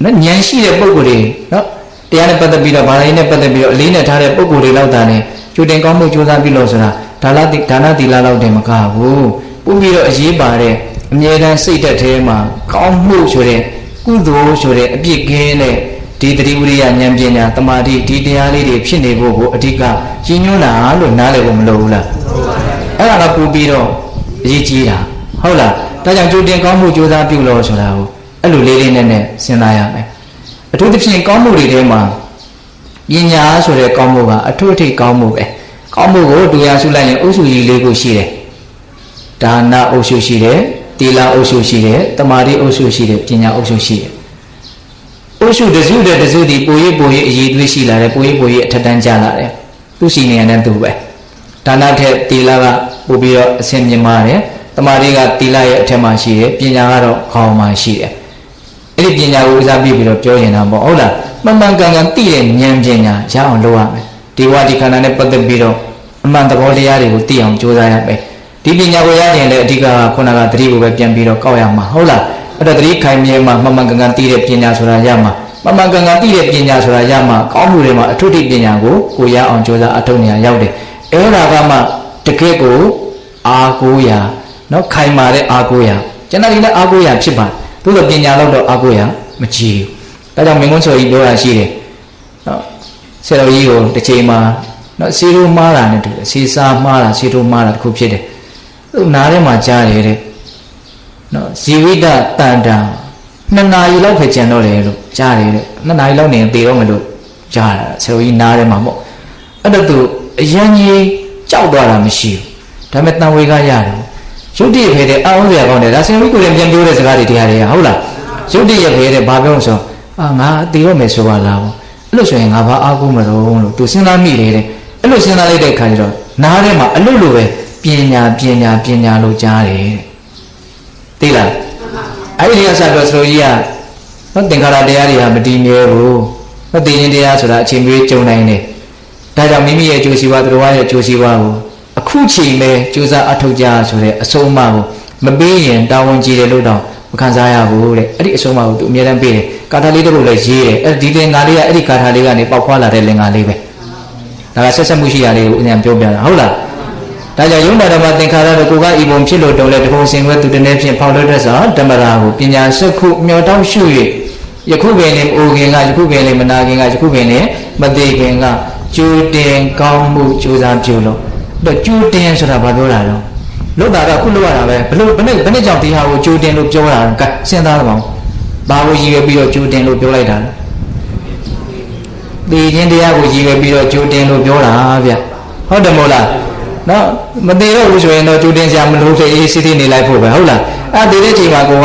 A: ့နော်ဉာဏ်ရှိတဲ့ပုံကိုယ်တွေနော်တရားနဲ့ပတ်သက်ပြီးတော့ဘာသာရေးနဲ့ပတ်သက်ပြီးတော့အလေးနဲ့ထားတဲ့ပုံကိုယ်တွေလောက်တာနဲ့ကျူတင်ကောင်းမှုကြိုးစားပြုလို့ဆိုတာဒါနသီလလောက်တင်မကဘူးပို့ပြီးတော့အရေးပါတဲ့အမြဲတမ်းစိတ်ဓာတ်ထဲမှာကောင်းမှုဆိုတဲ့ကုသိုလ်ဆိုတဲ့အပြစ်ကင်းတဲ့ဒီတတိဝိရိယဉာဏ်ပညာတမာတိဒီတရားလေးတွေဖြစ်နေဖို့ကိုအဓိကရည်ညွှန်းတာလို့နားလည်ဖို့မလိုဘူးလားအဲ့ဒါကပို့ပြီးတော့အရေးကြီးတာဟုတ်လားဒါကြောင့်ကြိုတင်ကောင်းမှုကြိုးစားပြုလို့ဆိုတာကိုအဲ့လိုလေးလေးနဲ့စဉ်းစားရမယ်အထူးသဖြင့်ကောင်းမှုတွေထဲမှာပညာဆိုတဲ့ကောင်းမှုကအထူးအထိကောင်းမှုပဲကောင်းမှုကိုတူရစုလိုက်ရင်အုပ်စုကြီးလေးခုရှိတယ်ဒါနအုပ်စုရှိတယ်သီလအုပ်စုရှိတယ်တမာတိအုပ်စုရှိတယ်ပညာအုပ်စုရှိတယ်အုပ်စုတစုတည်းတစုတည်းပိုရေးအရေးသွေးရှိလာတယ်ပိုရေးအထက်တန်းကျလာတယ်သူစီနေရတဲ့သူပဲဒါနထက်သီလကပို့ပြီးတော့အဆင့်မြင့်ပါတယ်တမာတိကသီလရဲ့အထက်မှာရှိတယ်ပညာကတော့ခေါင်းမှာရှိတယ်အဲ့ဒီပညာကိုဥစားပြပြီးတော့ပြောရင်တော့ပေါ့ဟုတ်လားမှန်မှန်ကန်ကန်သိတဲ့ဉာဏ်ပညာရအောင်လုပ်ရမယ်ဒီဝါဒီခန္ဓာနဲ့ပတ်သက်ပြီးတော့အမှန်သဘောတရားတွေကိုသိအောင်ကြိုးစားရမယ်ဒီပညာကိုရရင်လည်းအဓိကခုနကသတိကိုပဲပြန်ပြီးတော့ကောက်ရမှာဟုတ်လားအဲ့တော့သတိခိုင်မြဲမှာမှန်မှန်ကန်ကန်သိတဲ့ပညာဆိုတာရမှာမှန်မှန်ကန်ကန်သိတဲ့ပညာဆိုတာရမှာကောင်းမှုတွေမှာအထုတိပညာကိုရအောင်ကြိုးစားအထောက်နေရရောက်တယ်အဲ့ဒါကမှတကယ့်ကိုအာကိုးရာနော်ခိုင်မာတဲ့အာကိုးရာကျွန်တော်ဒီလည်းအာကိုးရာဖြစ်ပါသို့သောပညာလောက်တော့အာကိုးရာမကြည့်ဘူးဒါကြောင့်မင်းကွန်းဆိုကြီးပြောတာရှိတယ်နော်ဆရာတော်ကြီးကိုတစ်ချိန်မှာနော်စီရိုးမှားတာနဲ့တူတယ်စီစာမှားတာစီရိုးမှားတာတစ်ခုဖြစ်တယ်သူနားထဲမှာကြားတယ်တဲ့နော်ဇီဝိတတန်တံ2 နာရီလောက်ပဲကျန်တော့တယ်လို့ကြားတယ်တဲ့2 နာရီလောက်နေရင်သေတော့မယ်လို့ကြားတာဆရာတော်ကြီးနားထဲမှာပေါ့အဲ့တော့သူအရင်ကြီးကြောက်သွားတာမရှိဘူးဒါပေမဲ့တန်ဝေကရတယ်ရုပ်တရက်ဖဲတဲ့အောင်းစရာကောင်းတယ်ဒါဆရာတော်ကြီးကိုလည်းပြန်ပြောတဲ့စကားတွေတရားတွေကဟုတ်လားရုပ်တရက်ဖဲတဲ့ဘာပြောလို့ဆိုငါသေတော့မယ်ဆိုပါလားပေါ့အဲ့လိုဆိုရင်ငါဘာအားကိုးမလို့လို့သူစဉ်းစားမိတယ်တဲ့အဲ့လိုစဉ်းစားလိုက်တဲ့အခါကျတော့နားထဲမှာအလွတ်လိုပဲပညာလို့ကြားတယ်သိလားအဲ့ဒီကစတော့ဆိုကြီးကနော်သင်္ခါရတရားတွေဟာမတည်မြဲဘူးနော်သိရင်တရားဆိုတာအချိန်မျိုးကြုံနိုင်တယ်ဒါကြောင့်မိမိရဲ့အကျိုးစီးပွားသူတော်ရဲ့အကျိုးစီးပွားကိုအခုချိန်ပဲကြိုးစားအထောက်ကြဆိုတဲ့အဆုံးအမကိုမပေးရင်တာဝန်ကြီးတယ်လို့တော့မခံစားရဘူးတဲ့အဲ့ဒီအဆုံးအမကိုသူအမြဲတမ်းပေးတယ်ကာထာလေးတစ်ပုဒ်လည်းရေးတယ်အဲ့ဒီလင်္ကာလေးကအဲ့ဒီကာထာလေးကနေပေါက်ခွာလာတဲ့လင်္ကာလေးပဲဒါကဆက်ဆက်မှုရှိတာလေးကိုအဉာဏ်ပြောပြတာဟုတ်လားဒါကြောင့်ယုံနာဓမ္မသင်္ခါရတို့ကိုယ်ကဤပုံဖြစ်လို့တုံးလဲတဖုံစင်ခွဲသူတည်းဖြင့်ဖောက်လွှတ်တဲ့စွာဓမ္မရာကိုပညာစက္ခုမျှော်တောင်းရှု၍ ယခုပင်လေအိုခင်ကယခုပင်လေမနာခင်ကယခုပင်လေမသေးခင်ကကျိုးတင်ကောင်းမှုကြိုးစားပြုလို့တော့ကျိုးတင်ဆိုတာဘာပြောတာတော့လို့တာကခုလို့ရတာပဲဘလို့ဘယ်နဲ့ကြောင့်ဒီဟာကိုကျိုးတင်လို့ပြောတာကစဉ်းစားတော့ဘာကိုရည်ရွယ်ပြီးတော့ကျိုးတင်လို့ပြောလိုက်တာလဲဒီချင်းတရားကိုရည်ရွယ်ပြီးတော့ကျိုးတင်လို့ပြောတာဗျဟုတ်တယ်မို့လားနော်မသေးတော့ဘူးဆိုရင်တော့ကျိုးတင်စရာမလိုသေးအေးစစ်စစ်နေလိုက်ဖို့ပဲဟုတ်လားအဲ့ဒီတဲ့ချိန်မှာကို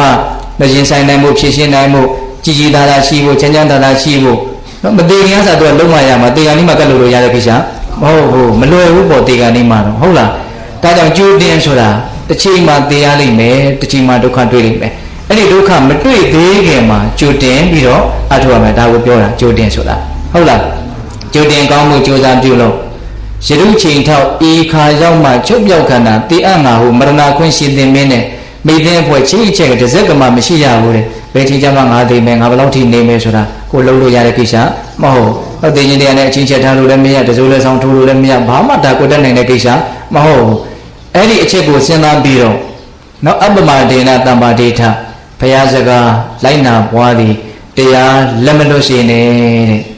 A: ကရင်ဆိုင်နိုင်မှုဖြည့်ရှင်းနိုင်မှုကြည်ကြည်သာသာရှိဖို့ချမ်းချမ်းသာသာရှိဖို့နော်မသေးခင်ကစားတော့လုံးဝရမှာတေကန်လေးမှာကတ်လို့ရတဲ့ကိစ္စမဟုတ်ဘူးမလွယ်ဘူးပေါ့တေကန်လေးမှာတော့ဟုတ်လားဒါကြောင့်ကျိုးတင်ဆိုတာတစ်ချိန်မှာတေရလိမ့်မယ်တစ်ချိန်မှာဒုက္ခတွေ့လိမ့်မယ်အဲ့ဒီဒုက္ခမတွေ့သေးခင်မှာကျိုးတင်ပြီးတော့အထောက်အမယ်ဒါကိုပြောတာကျိုးတင်ဆိုတာဟုတ်လားကျိုးတင်ကောင်းမှုကြိုးစားပြုလို့ရတုချိန်ထောက်ဤခါရောက်မှချုပ်ပြောက်ခန္ဓာတေအပ်ငါဟုမရဏခွင့်ရှင်သင်မင်းနဲ့မိတဲ့ဘွယ်ချင်းအချက်ကတစ်စက်ကမှမရှိရဘူးတဲ့ဘယ်ချိန်ကျမှငါသိမယ်ငါဘယ်လောက်ထိနေမယ်ဆိုတာကိုလုံးလို့ရတဲ့ကိစ္စမဟုတ်ဟုတ်တယ်ချင်းတရားနဲ့အချင်းချက်ထားလို့လည်းမရတစိုးလည်းဆောင်ထိုးလို့လည်းမရဘာမှဒါကိုတတ်နိုင်တဲ့ကိစ္စမဟုတ်ဘူးအဲ့ဒီအချက်ကိုစဉ်းစားပြီးတော့နောက်အပ္ပမဒေနတမ္ပါဒိဋ္ဌဘုရားစကားလိုက်နာပွားသည်တရားလက်မလွတ်စေနဲ့တဲ့